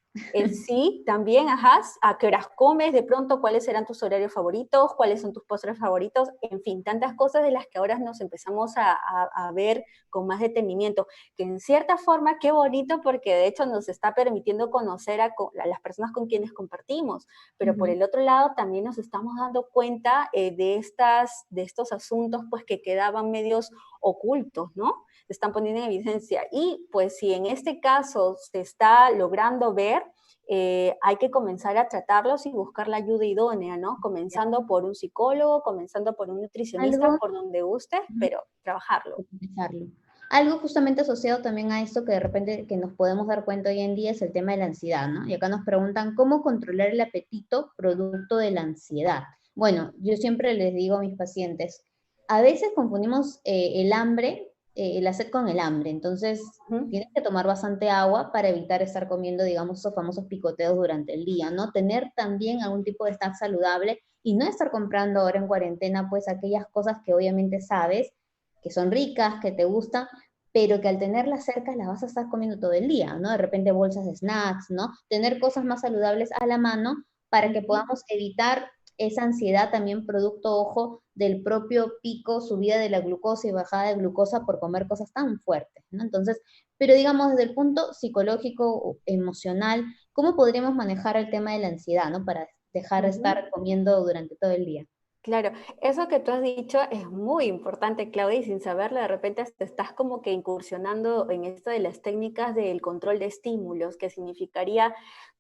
sí, también, ajá, a qué horas comes, de pronto cuáles serán tus horarios favoritos, cuáles son tus postres favoritos, en fin, tantas cosas de las que ahora nos empezamos a ver con más detenimiento, que en cierta forma qué bonito porque de hecho nos está permitiendo conocer a las personas con quienes compartimos, pero por Ujú. el otro lado también nos estamos dando cuenta de estos asuntos pues que quedaban medios ocultos, ¿no? Se están poniendo en evidencia. Y pues si en este caso se está logrando ver, hay que comenzar a tratarlos y buscar la ayuda idónea, ¿no? Comenzando por un psicólogo, comenzando por un nutricionista, Algo, por donde guste, ujú, pero trabajarlo. utilizarlo. Algo justamente asociado también a esto que de repente que nos podemos dar cuenta hoy en día es el tema de la ansiedad, ¿no? Y acá nos preguntan cómo controlar el apetito producto de la ansiedad. Bueno, yo siempre les digo a mis pacientes, a veces confundimos el hambre, la sed con el hambre, entonces Ujú. tienes que tomar bastante agua para evitar estar comiendo, digamos, esos famosos picoteos durante el día, ¿no? Tener también algún tipo de snack saludable y no estar comprando ahora en cuarentena, pues aquellas cosas que obviamente sabes que son ricas, que te gustan, pero que al tenerlas cerca las vas a estar comiendo todo el día, ¿no? De repente bolsas de snacks, ¿no? Tener cosas más saludables a la mano para que Ujú. podamos evitar esa ansiedad también producto, ojo, del propio pico, subida de la glucosa y bajada de glucosa por comer cosas tan fuertes, ¿no? Entonces, pero digamos desde el punto psicológico o emocional, ¿cómo podríamos manejar el tema de la ansiedad, ¿no? Para dejar de Ujú. estar comiendo durante todo el día. Claro, eso que tú has dicho es muy importante, Claudia, y sin saberlo, de repente te estás como que incursionando en esto de las técnicas del control de estímulos, que significaría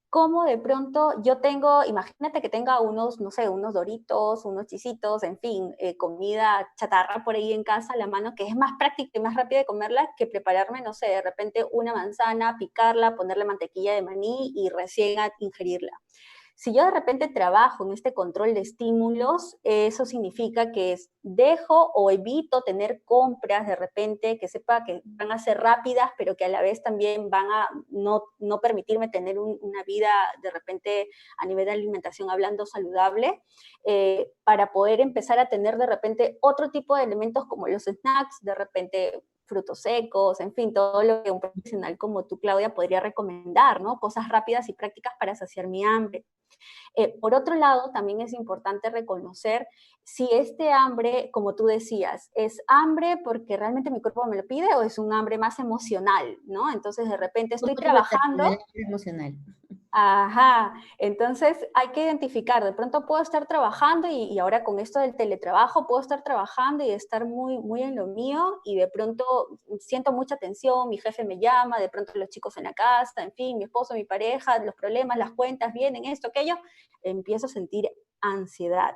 cómo de pronto yo tengo, imagínate que tenga unos, no sé, unos doritos, unos chisitos, en fin, comida chatarra por ahí en casa a la mano, que es más práctica y más rápida de comerla que prepararme, no sé, de repente una manzana, picarla, ponerle mantequilla de maní y recién ingerirla. Si yo de repente trabajo en este control de estímulos, eso significa que dejo o evito tener compras de repente que sepa que van a ser rápidas, pero que a la vez también van a no permitirme tener una vida de repente a nivel de alimentación hablando saludable, para poder empezar a tener de repente otro tipo de elementos como los snacks, de repente frutos secos, en fin, todo lo que un profesional como tú, Claudia, podría recomendar, ¿no? Cosas rápidas y prácticas para saciar mi hambre. Por otro lado, también es importante reconocer si este hambre, como tú decías, es hambre porque realmente mi cuerpo me lo pide o es un hambre más emocional, ¿no? Entonces, de repente Un estoy poco trabajando. emocional. Ajá, entonces hay que identificar, de pronto puedo estar trabajando y ahora con esto del teletrabajo puedo estar trabajando y estar muy, muy en lo mío y de pronto siento mucha tensión, mi jefe me llama, de pronto los chicos en la casa, en fin, mi esposo, mi pareja, los problemas, las cuentas vienen, esto, aquello, empiezo a sentir ansiedad.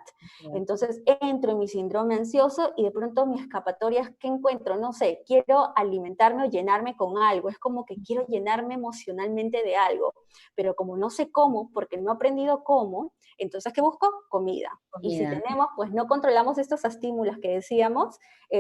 Entonces entro en mi síndrome ansioso y de pronto mi escapatoria es que encuentro, no sé, quiero alimentarme o llenarme con algo, es como que quiero llenarme emocionalmente de algo, pero como no sé cómo, porque no he aprendido cómo, entonces ¿qué busco? Comida. Y si Comida. tenemos, pues no controlamos estos estímulos que decíamos,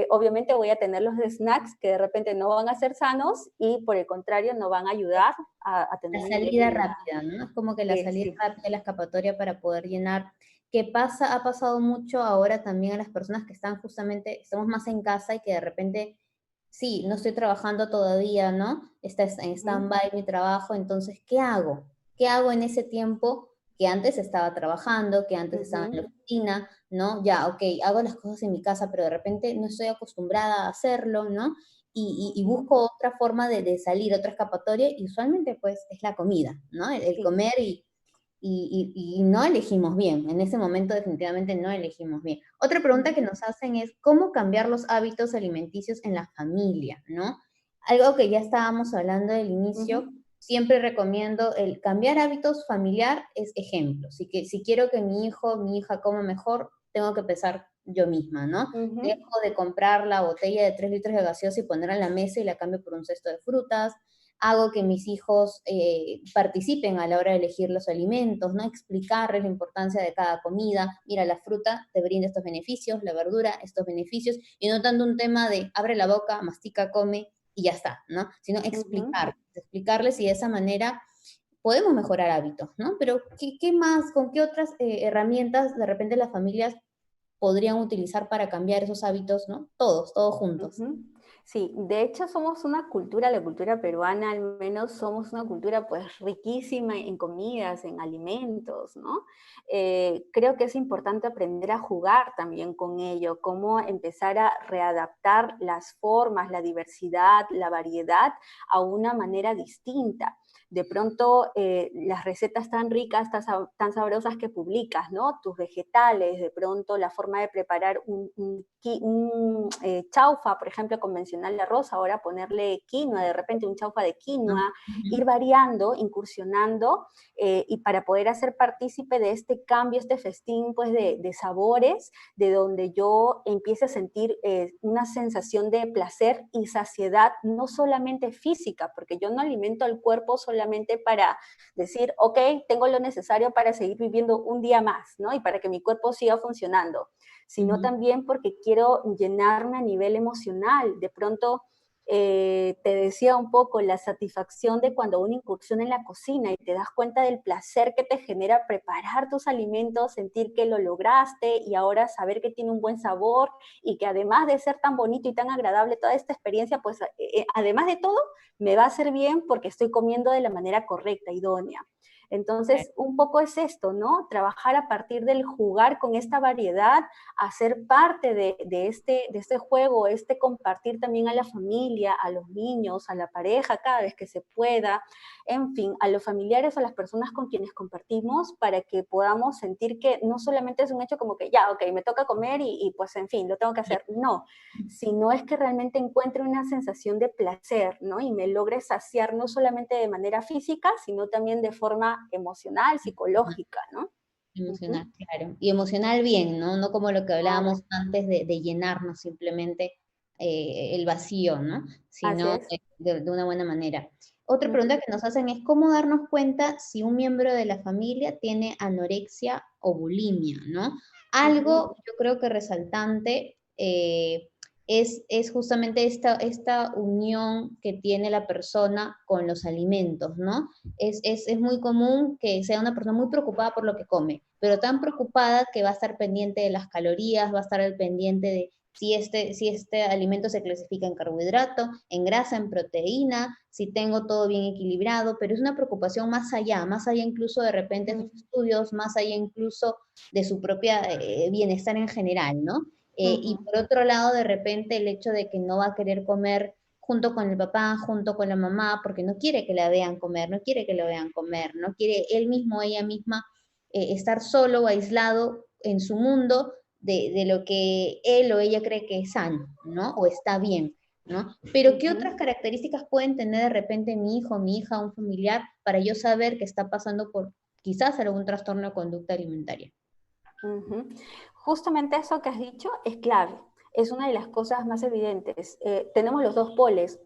obviamente voy a tener los snacks que de repente no van a ser sanos y por el contrario no van a ayudar a La tener un ingreso salida de una. rápida, ¿no? Es como que la salida Sí. rápida, la escapatoria para poder llenar. que ha pasado mucho ahora también a las personas que están justamente, estamos más en casa y que de repente, sí, no estoy trabajando todavía, ¿no? Está en Ujú, stand-by mi trabajo, entonces, ¿qué hago? ¿Qué hago en ese tiempo que antes estaba trabajando, que antes estaba en ujú, la oficina, ¿no? Ya, ok, hago las cosas en mi casa, pero de repente no estoy acostumbrada a hacerlo, ¿no? Y ujú. busco otra forma de salir, otra escapatoria, y usualmente pues es la comida, ¿no? El Sí. comer y no elegimos bien. En ese momento definitivamente no elegimos bien. Otra pregunta que Ujú, nos hacen es, ¿cómo cambiar los hábitos alimenticios en la familia? ¿No? Algo que ya estábamos hablando del ujú, inicio, siempre recomiendo el cambiar hábitos familiar es ejemplo. Si quiero que mi hijo, mi hija coma mejor, tengo que empezar yo misma, ¿no? ujú, Dejo de comprar la botella de 3 litros de gaseosa y ponerla en la mesa y la cambio por un cesto de frutas. Hago que mis hijos participen a la hora de elegir los alimentos, ¿no? Explicarles la importancia de cada comida. Mira, la fruta te brinda estos beneficios, la verdura estos beneficios, y no tanto un tema de abre la boca, mastica, come y ya está, ¿no? Sino ujú. explicarles y de esa manera podemos mejorar hábitos, ¿no? Pero ¿qué más, con qué otras herramientas de repente las familias podrían utilizar para cambiar esos hábitos, ¿no? Todos juntos. Ujú. Sí, de hecho somos una cultura, la cultura peruana al menos somos una cultura pues riquísima en comidas, en alimentos, ¿no? Creo que es importante aprender a jugar también con ello, cómo empezar a readaptar las formas, la diversidad, la variedad a una manera distinta. De pronto las recetas tan ricas, tan sabrosas que publicas, ¿no? Tus vegetales, de pronto la forma de preparar un chaufa, por ejemplo, convencional de arroz, ahora ponerle quinoa, de repente un chaufa de ¿No? quinoa, ir Ujú. variando, incursionando, y para poder hacer partícipe de este cambio, este festín pues, de sabores, de donde yo empiece a sentir una sensación de placer y saciedad, no solamente física, porque yo no alimento al cuerpo solamente para decir, ok, tengo lo necesario para seguir viviendo un día más, ¿no? Y para que mi cuerpo siga funcionando, sino Ujú. también porque quiero llenarme a nivel emocional. De pronto, te decía un poco la satisfacción de cuando uno incursiona en la cocina y te das cuenta del placer que te genera preparar tus alimentos, sentir que lo lograste y ahora saber que tiene un buen sabor y que además de ser tan bonito y tan agradable toda esta experiencia, pues además de todo, me va a hacer bien porque estoy comiendo de la manera correcta, idónea. Entonces, un poco es esto, ¿no? Trabajar a partir del jugar con esta variedad, hacer parte de este juego, este compartir también a la familia, a los niños, a la pareja, cada vez que se pueda, en fin, a los familiares, a las personas con quienes compartimos, para que podamos sentir que no solamente es un hecho como que ya, ok, me toca comer y pues en fin, lo tengo que hacer. No, sino es que realmente encuentre una sensación de placer, ¿no? Y me logre saciar no solamente de manera física, sino también de forma emocional, psicológica, ¿no? Ujú. Emocional, claro. Y emocional bien, ¿no? No como lo que Claro, hablábamos antes de llenarnos simplemente el vacío, ¿no? así Sino es. de una buena manera. Otra pregunta Ujú, que nos hacen es cómo darnos cuenta si un miembro de la familia tiene anorexia o bulimia, ¿no? ujú, Algo yo creo que resaltante es justamente esta unión que tiene la persona con los alimentos, ¿no? Es muy común que sea una persona muy preocupada por lo que come, pero tan preocupada que va a estar pendiente de las calorías, va a estar al pendiente de si este alimento se clasifica en carbohidrato, en grasa, en proteína, si tengo todo bien equilibrado, pero es una preocupación más allá incluso de repente de sus ujú, estudios, más allá incluso de su propia bienestar en general, ¿no? Y ujú, por otro lado, de repente el hecho de que no va a querer comer junto con el papá, junto con la mamá, porque no quiere que la vean comer, no quiere que lo vean comer, no quiere él mismo, ella misma estar solo o aislado en su mundo de lo que él o ella cree que es sano, ¿no? O está bien, ¿no? Pero ¿qué otras ujú. características pueden tener de repente mi hijo, mi hija, un familiar, para yo saber que está pasando por quizás algún trastorno de conducta alimentaria? Ujú. Justamente eso que has dicho es clave. es una de las cosas más evidentes. Tenemos los dos polos,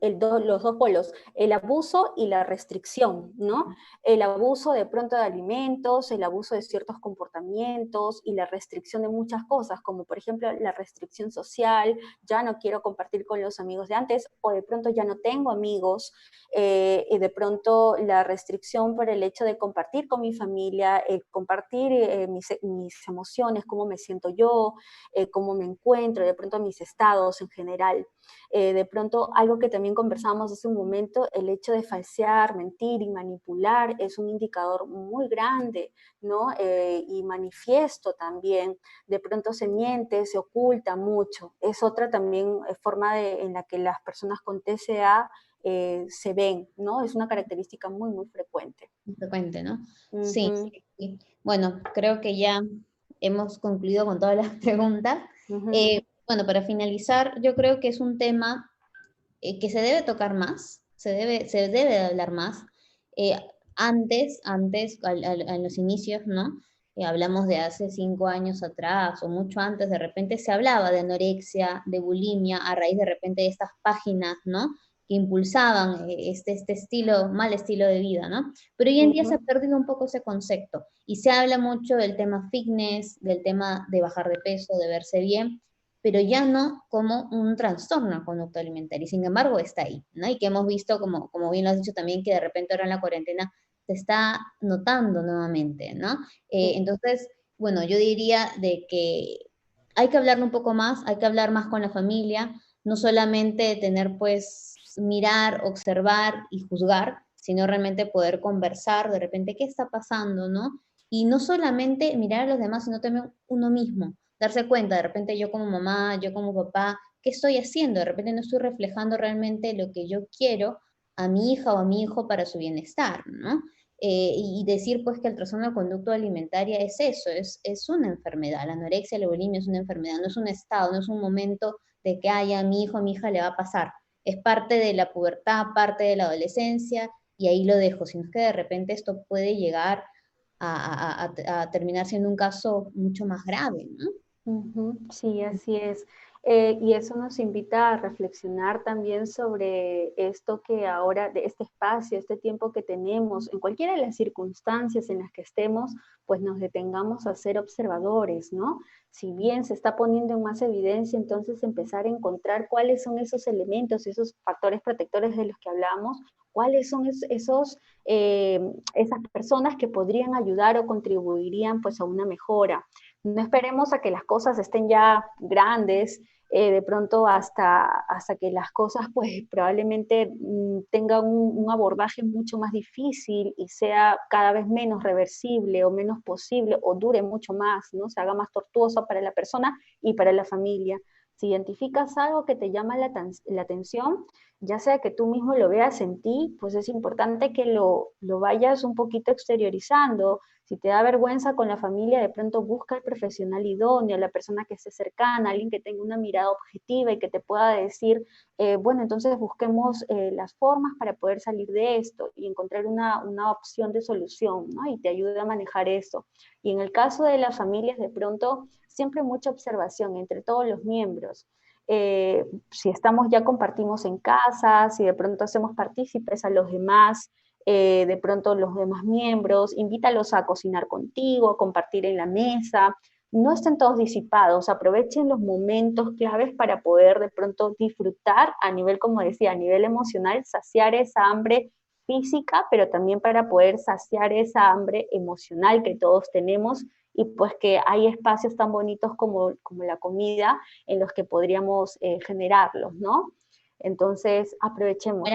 el abuso y la restricción, ¿no? El abuso de pronto de alimentos, el abuso de ciertos comportamientos y la restricción de muchas cosas, como por ejemplo la restricción social, ya no quiero compartir con los amigos de antes, o de pronto ya no tengo amigos, y de pronto la restricción por el hecho de compartir con mi familia, compartir mis emociones, cómo me siento yo, cómo me encuentro, de pronto mis estados en general. De pronto, algo que también conversábamos hace un momento, el hecho de falsear, mentir y manipular es un indicador muy grande, ¿no? Y manifiesto también. De pronto se miente, se oculta mucho. Es otra también forma en la que las personas con TCA se ven, ¿no? Es una característica muy, muy frecuente. Frecuente, ¿no? Sí, Ujú, sí, sí. Bueno, creo que ya hemos concluido con todas las preguntas. ujú, Bueno, para finalizar, yo creo que es un tema que se debe tocar más, se debe hablar más. Eh, en los inicios, ¿no? Hablamos de hace 5 años atrás o mucho antes, de repente se hablaba de anorexia, de bulimia, a raíz de repente de estas páginas, ¿no? Que impulsaban este estilo, mal estilo de vida, ¿no? Pero hoy en día se ha ujú. perdido un poco ese concepto y se habla mucho del tema fitness, del tema de bajar de peso, de verse bien, pero ya no como un trastorno conducta alimentaria, y sin embargo está ahí, ¿no? Y que hemos visto, como bien lo has dicho también, que de repente ahora en la cuarentena se está notando nuevamente, ¿no? Sí. Entonces, bueno, yo diría de que hay que hablarlo un poco más, hay que hablar más con la familia, no solamente tener pues mirar, observar y juzgar, sino realmente poder conversar de repente qué está pasando, ¿no? Y no solamente mirar a los demás, sino también uno mismo, darse cuenta, de repente yo como mamá, yo como papá, ¿qué estoy haciendo? De repente no estoy reflejando realmente lo que yo quiero a mi hija o a mi hijo para su bienestar, ¿no? Y decir pues que el trastorno de conducta alimentaria es eso, es una enfermedad, la anorexia, la bulimia es una enfermedad, no es un estado, no es un momento de que haya a mi hijo, a mi hija le va a pasar, es parte de la pubertad, parte de la adolescencia, y ahí lo dejo, sino es que de repente esto puede llegar a terminar siendo un caso mucho más grave, ¿no? Ujú, sí, así es. Y eso nos invita a reflexionar también sobre esto que ahora, de este espacio, este tiempo que tenemos, en cualquiera de las circunstancias en las que estemos, pues nos detengamos a ser observadores, ¿no? Si bien se está poniendo en más evidencia, entonces empezar a encontrar cuáles son esos elementos, esos factores protectores de los que hablamos, cuáles son esas personas que podrían ayudar o contribuirían pues a una mejora. No esperemos a que las cosas estén ya grandes, de pronto hasta que las cosas pues probablemente tengan un abordaje mucho más difícil y sea cada vez menos reversible o menos posible o dure mucho más, ¿no? Se haga más tortuoso para la persona y para la familia. Si identificas algo que te llama la atención, ya sea que tú mismo lo veas en ti, pues es importante que lo vayas un poquito exteriorizando. Si te da vergüenza con la familia, de pronto busca el profesional idóneo, la persona que esté cercana, alguien que tenga una mirada objetiva y que te pueda decir, bueno, entonces busquemos las formas para poder salir de esto y encontrar una opción de solución, ¿no? Y te ayude a manejar eso. Y en el caso de las familias, de pronto, siempre mucha observación entre todos los miembros. Si estamos ya compartimos en casa, si de pronto hacemos partícipes a los demás, de pronto los demás miembros, invítalos a cocinar contigo, a compartir en la mesa. No estén todos disipados, aprovechen los momentos claves para poder de pronto disfrutar a nivel, como decía, a nivel emocional, saciar esa hambre física, pero también para poder saciar esa hambre emocional que todos tenemos y pues que hay espacios tan bonitos como la comida en los que podríamos generarlos, ¿no? Entonces, aprovechemos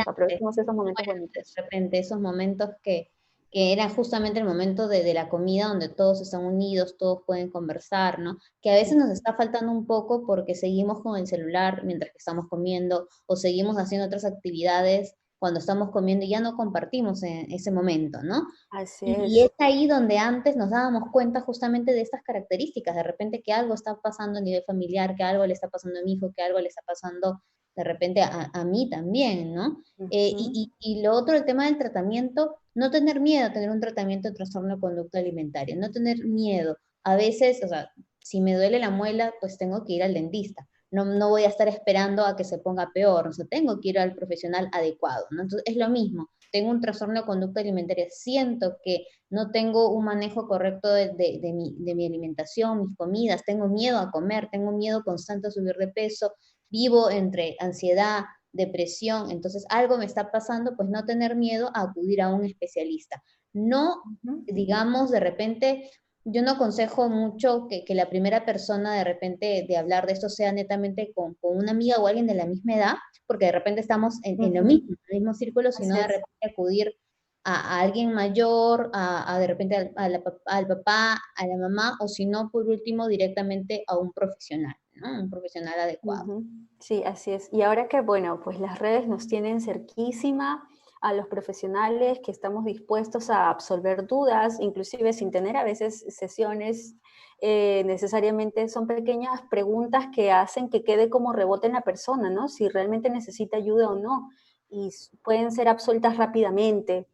esos momentos De bonitos. repente esos momentos que era justamente el momento de la comida donde todos están unidos, todos pueden conversar, ¿no? Que a veces nos está faltando un poco porque seguimos con el celular mientras que estamos comiendo o seguimos haciendo otras actividades cuando estamos comiendo y ya no compartimos en ese momento, ¿no? Así Y es. es ahí donde antes nos dábamos cuenta justamente de estas características, de repente que algo está pasando a nivel familiar, que algo le está pasando a mi hijo, que algo le está pasando de repente a mí también, ¿no? Ujú. Y lo otro, el tema del tratamiento, no tener miedo a tener un tratamiento de trastorno de conducta alimentaria, no tener miedo. A veces, o sea, si me duele la muela, pues tengo que ir al dentista, no voy a estar esperando a que se ponga peor, o sea, tengo que ir al profesional adecuado, ¿no? Entonces es lo mismo, tengo un trastorno de conducta alimentaria, siento que no tengo un manejo correcto de mi alimentación, mis comidas, tengo miedo a comer, tengo miedo constante a subir de peso, vivo entre ansiedad, depresión, entonces algo me está pasando, pues no tener miedo a acudir a un especialista. No, Ujú. digamos, de repente, yo no aconsejo mucho que la primera persona de repente de hablar de esto sea netamente con una amiga o alguien de la misma edad, porque de repente estamos en lo Ujú. mismo, en el mismo círculo, sino Así de es. repente acudir a alguien mayor, de repente al papá, a la mamá, o si no, por último, directamente a un profesional, ¿no? Un profesional adecuado. Ujú. Sí, así es. Y ahora que, bueno, pues las redes nos tienen cerquísima a los profesionales que estamos dispuestos a absolver dudas, inclusive sin tener a veces sesiones, necesariamente son pequeñas preguntas que hacen que quede como rebote en la persona, ¿no? Si realmente necesita ayuda o no. Y pueden ser absueltas rápidamente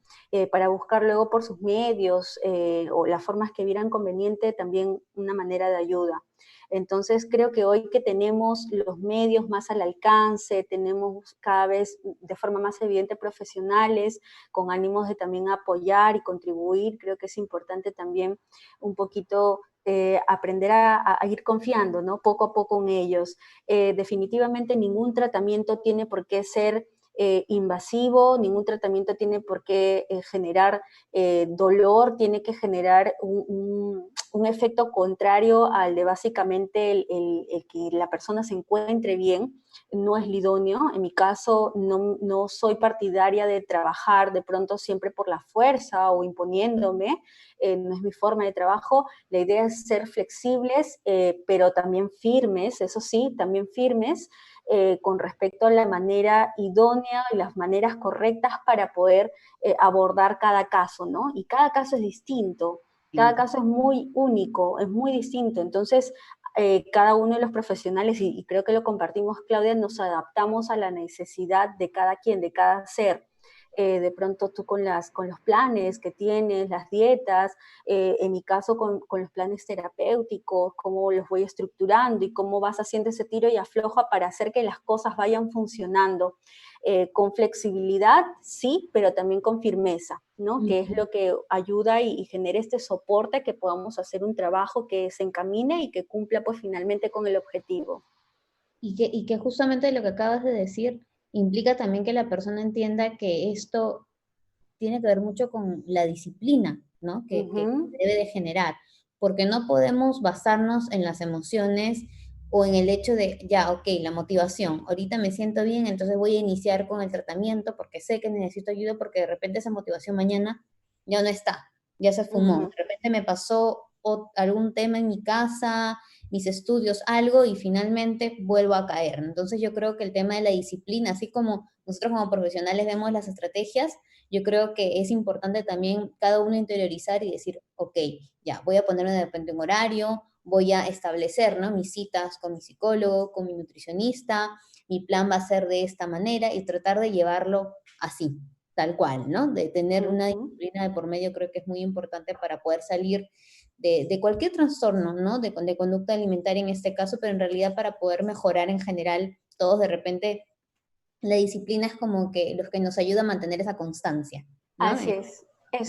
para buscar luego por sus medios o las formas que vieran conveniente también una manera de ayuda. Entonces, creo que hoy que tenemos los medios más al alcance, tenemos cada vez de forma más evidente profesionales con ánimos de también apoyar y contribuir, creo que es importante también un poquito aprender a ir confiando, ¿no? Poco a poco en ellos. Definitivamente ningún tratamiento tiene por qué ser invasivo, ningún tratamiento tiene por qué generar dolor, tiene que generar un efecto contrario al de básicamente el que la persona se encuentre bien, no es idóneo. En mi caso, no soy partidaria de trabajar de pronto siempre por la fuerza o imponiéndome, no es mi forma de trabajo. La idea es ser flexibles, pero también firmes, eso sí, también firmes, con respecto a la manera idónea y las maneras correctas para poder abordar cada caso, ¿no? Y cada caso es distinto, cada caso es muy único, es muy distinto. Entonces, cada uno de los profesionales, y creo que lo compartimos, Claudia, nos adaptamos a la necesidad de cada quien, de cada ser. De pronto tú con los planes que tienes, las dietas, en mi caso con los planes terapéuticos, cómo los voy estructurando y cómo vas haciendo ese tiro y afloja para hacer que las cosas vayan funcionando. Con flexibilidad, sí, pero también con firmeza, ¿no? Que es Ujú. lo que ayuda y genera este soporte que podamos hacer un trabajo que se encamine y que cumpla pues finalmente con el objetivo. Y que justamente lo que acabas de decir implica también que la persona entienda que esto tiene que ver mucho con la disciplina, ¿no? Que Ujú. debe de generar, porque no podemos basarnos en las emociones o en el hecho de, ya, ok, la motivación, ahorita me siento bien, entonces voy a iniciar con el tratamiento porque sé que necesito ayuda, porque de repente esa motivación mañana ya no está, ya se fumó, Ujú. de repente me pasó algún tema en mi casa, mis estudios, algo, y finalmente vuelvo a caer. Entonces yo creo que el tema de la disciplina, así como nosotros como profesionales vemos las estrategias, yo creo que es importante también cada uno interiorizar y decir, ok, ya, voy a ponerme de repente un horario, voy a establecer, ¿no? Mis citas con mi psicólogo, con mi nutricionista, mi plan va a ser de esta manera y tratar de llevarlo así, tal cual, ¿no? De tener una Ujú. disciplina de por medio creo que es muy importante para poder salir de cualquier trastorno, ¿no? De conducta alimentaria en este caso, pero en realidad para poder mejorar en general, todos de repente la disciplina es como que los que nos ayuda a mantener esa constancia, ¿no? Así es,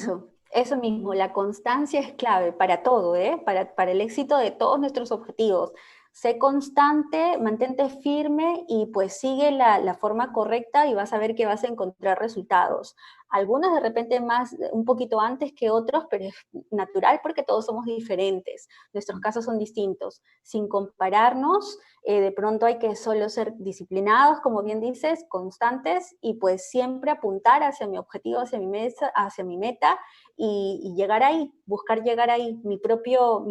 ¿No? eso mismo, la constancia es clave para todo, ¿eh? Para el éxito de todos nuestros objetivos. Sé constante, mantente firme y pues sigue la forma correcta y vas a ver que vas a encontrar resultados. Algunos de repente más, un poquito antes que otros, pero es natural porque todos somos diferentes. Nuestros casos son distintos. Sin compararnos, de pronto hay que solo ser disciplinados, como bien dices, constantes y pues siempre apuntar hacia mi objetivo, hacia mi meta y llegar ahí, buscar llegar ahí, mi propio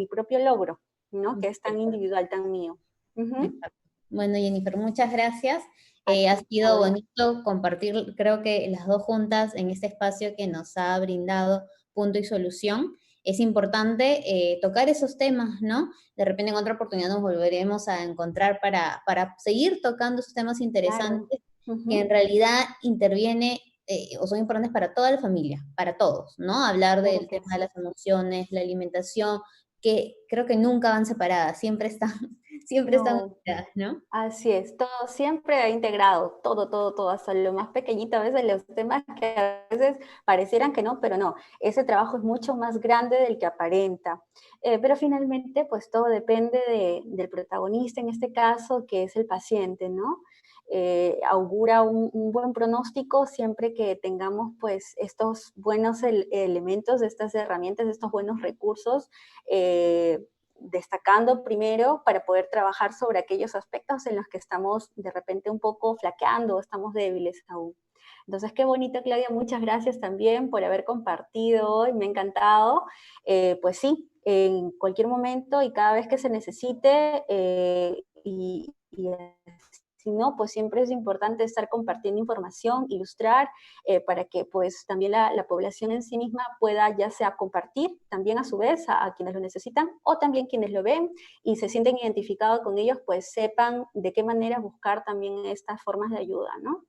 logro, ¿no? Que es tan individual, tan mío. Ujú. Exacto. Bueno, Jennifer, muchas gracias. A Ha ti, sido Claudia. bonito compartir, creo que las dos juntas en este espacio que nos ha brindado punto y solución. Es importante tocar esos temas, ¿no? De repente en otra oportunidad nos volveremos a encontrar para seguir tocando esos temas Claro. interesantes que en Ujú. realidad interviene o son importantes para toda la familia, para todos, ¿no? Hablar Claro del que tema de sí. las emociones, la alimentación, que creo que nunca van separadas, siempre están siempre están No, unidas, ¿no? así es, todo siempre ha integrado, todo, todo, todo, hasta lo más pequeñito, a veces los temas que a veces parecieran que no, pero no, ese trabajo es mucho más grande del que aparenta. Pero finalmente, pues todo depende del protagonista, en este caso, que es el paciente, ¿no? Augura un buen pronóstico siempre que tengamos pues estos buenos elementos, estas herramientas, estos buenos recursos, destacando primero para poder trabajar sobre aquellos aspectos en los que estamos de repente un poco flaqueando, estamos débiles aún. Entonces, qué bonito, Claudia, muchas gracias también por haber compartido hoy, me ha encantado. Pues sí, en cualquier momento y cada vez que se necesite, y si no, pues siempre es importante estar compartiendo información, ilustrar, para que pues también la población en sí misma pueda ya sea compartir también a su vez a quienes lo necesitan o también quienes lo ven y se sienten identificados con ellos, pues sepan de qué manera buscar también estas formas de ayuda, ¿no?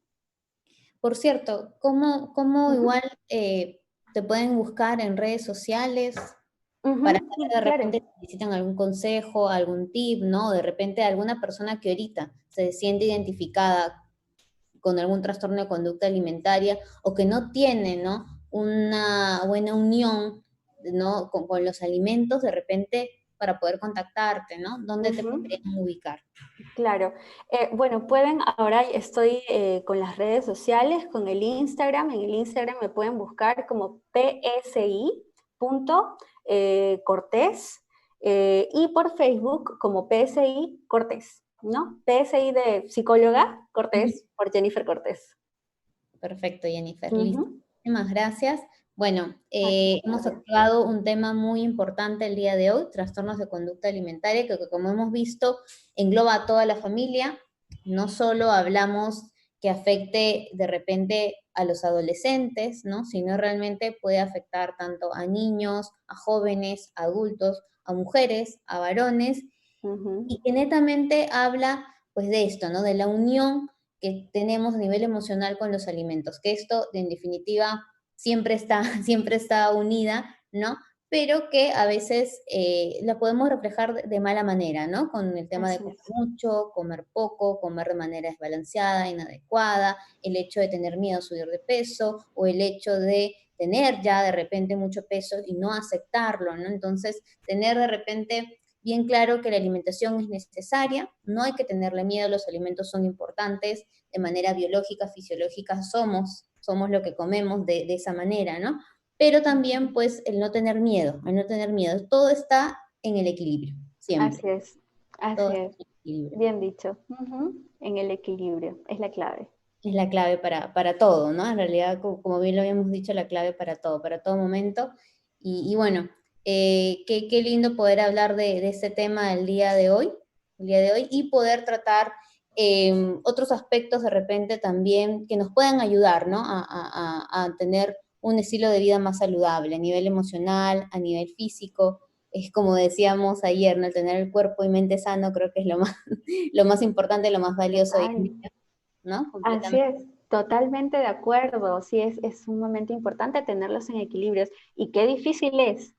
Por cierto, ¿cómo Ujú, igual te pueden buscar en redes sociales para ujú, saber de claro. repente si necesitan algún consejo, algún tip, ¿no? De repente alguna persona que ahorita se siente identificada con algún trastorno de conducta alimentaria o que no tiene, ¿no? Una buena unión, ¿no? Con los alimentos, de repente para poder contactarte, ¿no? ¿Dónde te Ujú. podrían ubicar? Claro. Bueno, pueden, ahora estoy con las redes sociales, con el Instagram. En el Instagram me pueden buscar como psi.cortés, y por Facebook como PSI Cortés, ¿no? PSI de psicóloga Ujú. Cortés por Jennifer Cortés. Perfecto, Jennifer, listo. Ujú. Muchísimas gracias. Bueno, A ti, hemos Claudia. tocado un tema muy importante el día de hoy, trastornos de conducta alimentaria, que como hemos visto engloba a toda la familia. No solo hablamos que afecte de repente a los adolescentes, ¿no? Sino realmente puede afectar tanto a niños, a jóvenes, a adultos, a mujeres, a varones, Ujú. y que netamente habla pues de esto, ¿no? De la unión que tenemos a nivel emocional con los alimentos, que esto en definitiva siempre está, siempre está unida, ¿no? Pero que a veces la podemos reflejar de mala manera, ¿no? Con el tema de Así comer es. mucho, comer poco, comer de manera desbalanceada, inadecuada, el hecho de tener miedo a subir de peso o el hecho de tener ya de repente mucho peso y no aceptarlo, ¿no? Entonces, tener de repente bien claro que la alimentación es necesaria, no hay que tenerle miedo, los alimentos son importantes, de manera biológica, fisiológica, somos lo que comemos de esa manera, ¿no? Pero también, pues, el no tener miedo, todo está en el equilibrio, Así siempre, es. todo Así está es. en el equilibrio. Bien dicho. Ujú. En el equilibrio, es la clave. Es la clave para todo, ¿no? En realidad, como bien lo habíamos dicho, la clave para todo momento. Y bueno, qué lindo poder hablar de este tema el día de hoy, y poder tratar otros aspectos de repente también que nos puedan ayudar, ¿no? A tener un estilo de vida más saludable, a nivel emocional, a nivel físico. Es como decíamos ayer, ¿no? El tener el cuerpo y mente sano creo que es lo más, lo más importante, lo más valioso hoy en Total. día, ¿no? Así Completamente. es, totalmente de acuerdo. Sí, es sumamente importante tenerlos en equilibrios. Y qué difícil es,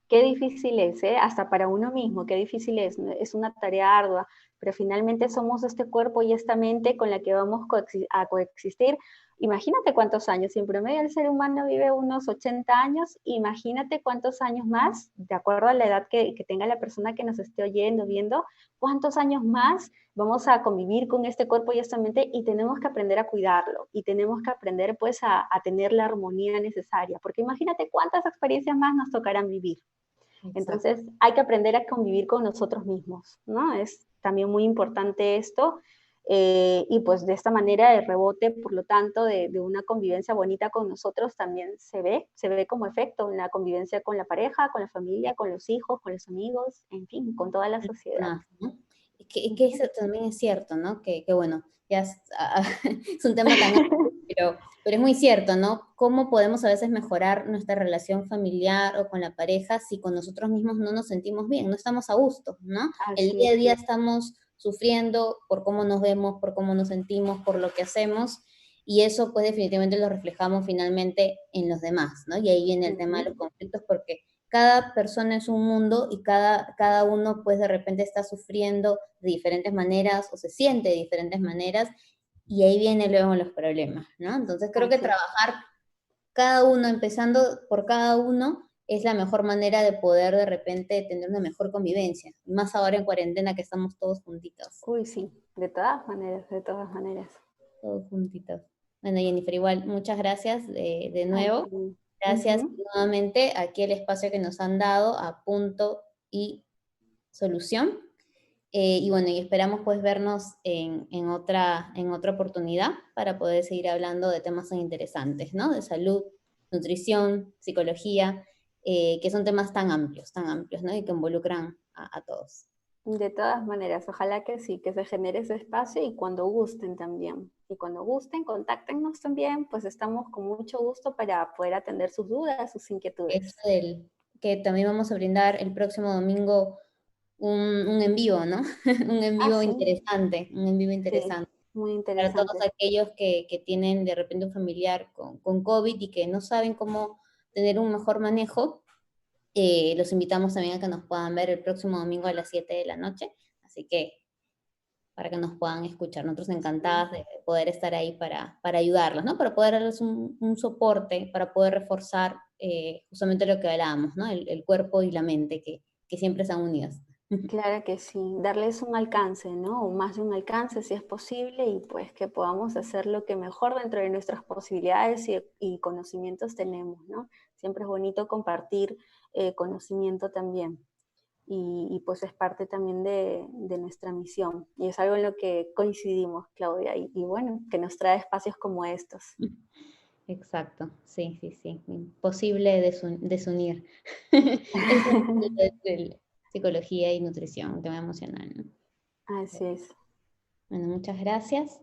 ¿eh? Hasta para uno mismo, qué difícil es. Es una tarea ardua, pero finalmente somos este cuerpo y esta mente con la que vamos a coexistir. Imagínate cuántos años, si en promedio el ser humano vive unos 80 años, imagínate cuántos años más, de acuerdo a la edad que tenga la persona que nos esté oyendo, viendo, cuántos años más vamos a convivir con este cuerpo y esta mente y tenemos que aprender a cuidarlo y tenemos que aprender pues a tener la armonía necesaria, porque imagínate cuántas experiencias más nos tocarán vivir. Exacto. Entonces hay que aprender a convivir con nosotros mismos, ¿no? Es también muy importante esto. Y pues de esta manera el rebote, por lo tanto, de una convivencia bonita con nosotros también se ve como efecto en la convivencia con la pareja, con la familia, con los hijos, con los amigos, en fin, con toda la sociedad. Más, ¿no? Es que eso también es cierto, ¿no? Que bueno, ya es, es un tema tan amplio, pero es muy cierto, ¿no? ¿Cómo podemos a veces mejorar nuestra relación familiar o con la pareja si con nosotros mismos no nos sentimos bien, no estamos a gusto, ¿no? El Así día a es. día estamos sufriendo por cómo nos vemos, por cómo nos sentimos, por lo que hacemos, y eso pues definitivamente lo reflejamos finalmente en los demás, ¿no? Y ahí viene el tema de los Ujú. conflictos porque cada persona es un mundo y cada uno pues de repente está sufriendo de diferentes maneras o se siente de diferentes maneras y ahí vienen luego los problemas, ¿no? Entonces creo que Así es. trabajar cada uno, empezando por cada uno, es la mejor manera de poder de repente tener una mejor convivencia. Y más ahora en cuarentena que estamos todos juntitos. Uy, sí, de todas maneras, de todas maneras. Todos juntitos. Bueno, Jennifer, igual, muchas gracias de Ay, nuevo. sí. Gracias Ujú. nuevamente aquí el espacio que nos han dado a punto y solución. Y bueno, y esperamos pues vernos en otra oportunidad para poder seguir hablando de temas tan interesantes, ¿no? De salud, nutrición, psicología, que son temas tan amplios, ¿no? Y que involucran a todos. De todas maneras, ojalá que sí, que se genere ese espacio y cuando gusten también. Y cuando gusten, contáctenos también, pues estamos con mucho gusto para poder atender sus dudas, sus Es inquietudes. que también vamos a brindar el próximo domingo un en vivo, ¿no? Ah, sí, Un en vivo sí, interesante. muy Para todos interesante. aquellos que tienen de repente un familiar con COVID y que no saben cómo tener un mejor manejo, los invitamos también a que nos puedan ver el próximo domingo a las 7 de la noche. Así que para que nos puedan escuchar. Nosotros Sí. encantadas de poder estar ahí para ayudarlos, ¿no? Para poder darles un soporte, para poder reforzar justamente lo que hablábamos, ¿no? El cuerpo y la mente, que siempre están unidos. Claro que sí, darles un alcance, ¿no? O más de un alcance si es posible y pues que podamos hacer lo que mejor dentro de nuestras posibilidades y conocimientos tenemos, ¿no? Siempre es bonito compartir conocimiento también pues es parte también de nuestra misión y es algo en lo que coincidimos, Claudia, y bueno, que nos trae espacios como estos. Exacto, sí, sí, sí. Imposible desunir. Eso es psicología y nutrición, tema emocional, ¿no? Así es. Bueno, muchas gracias.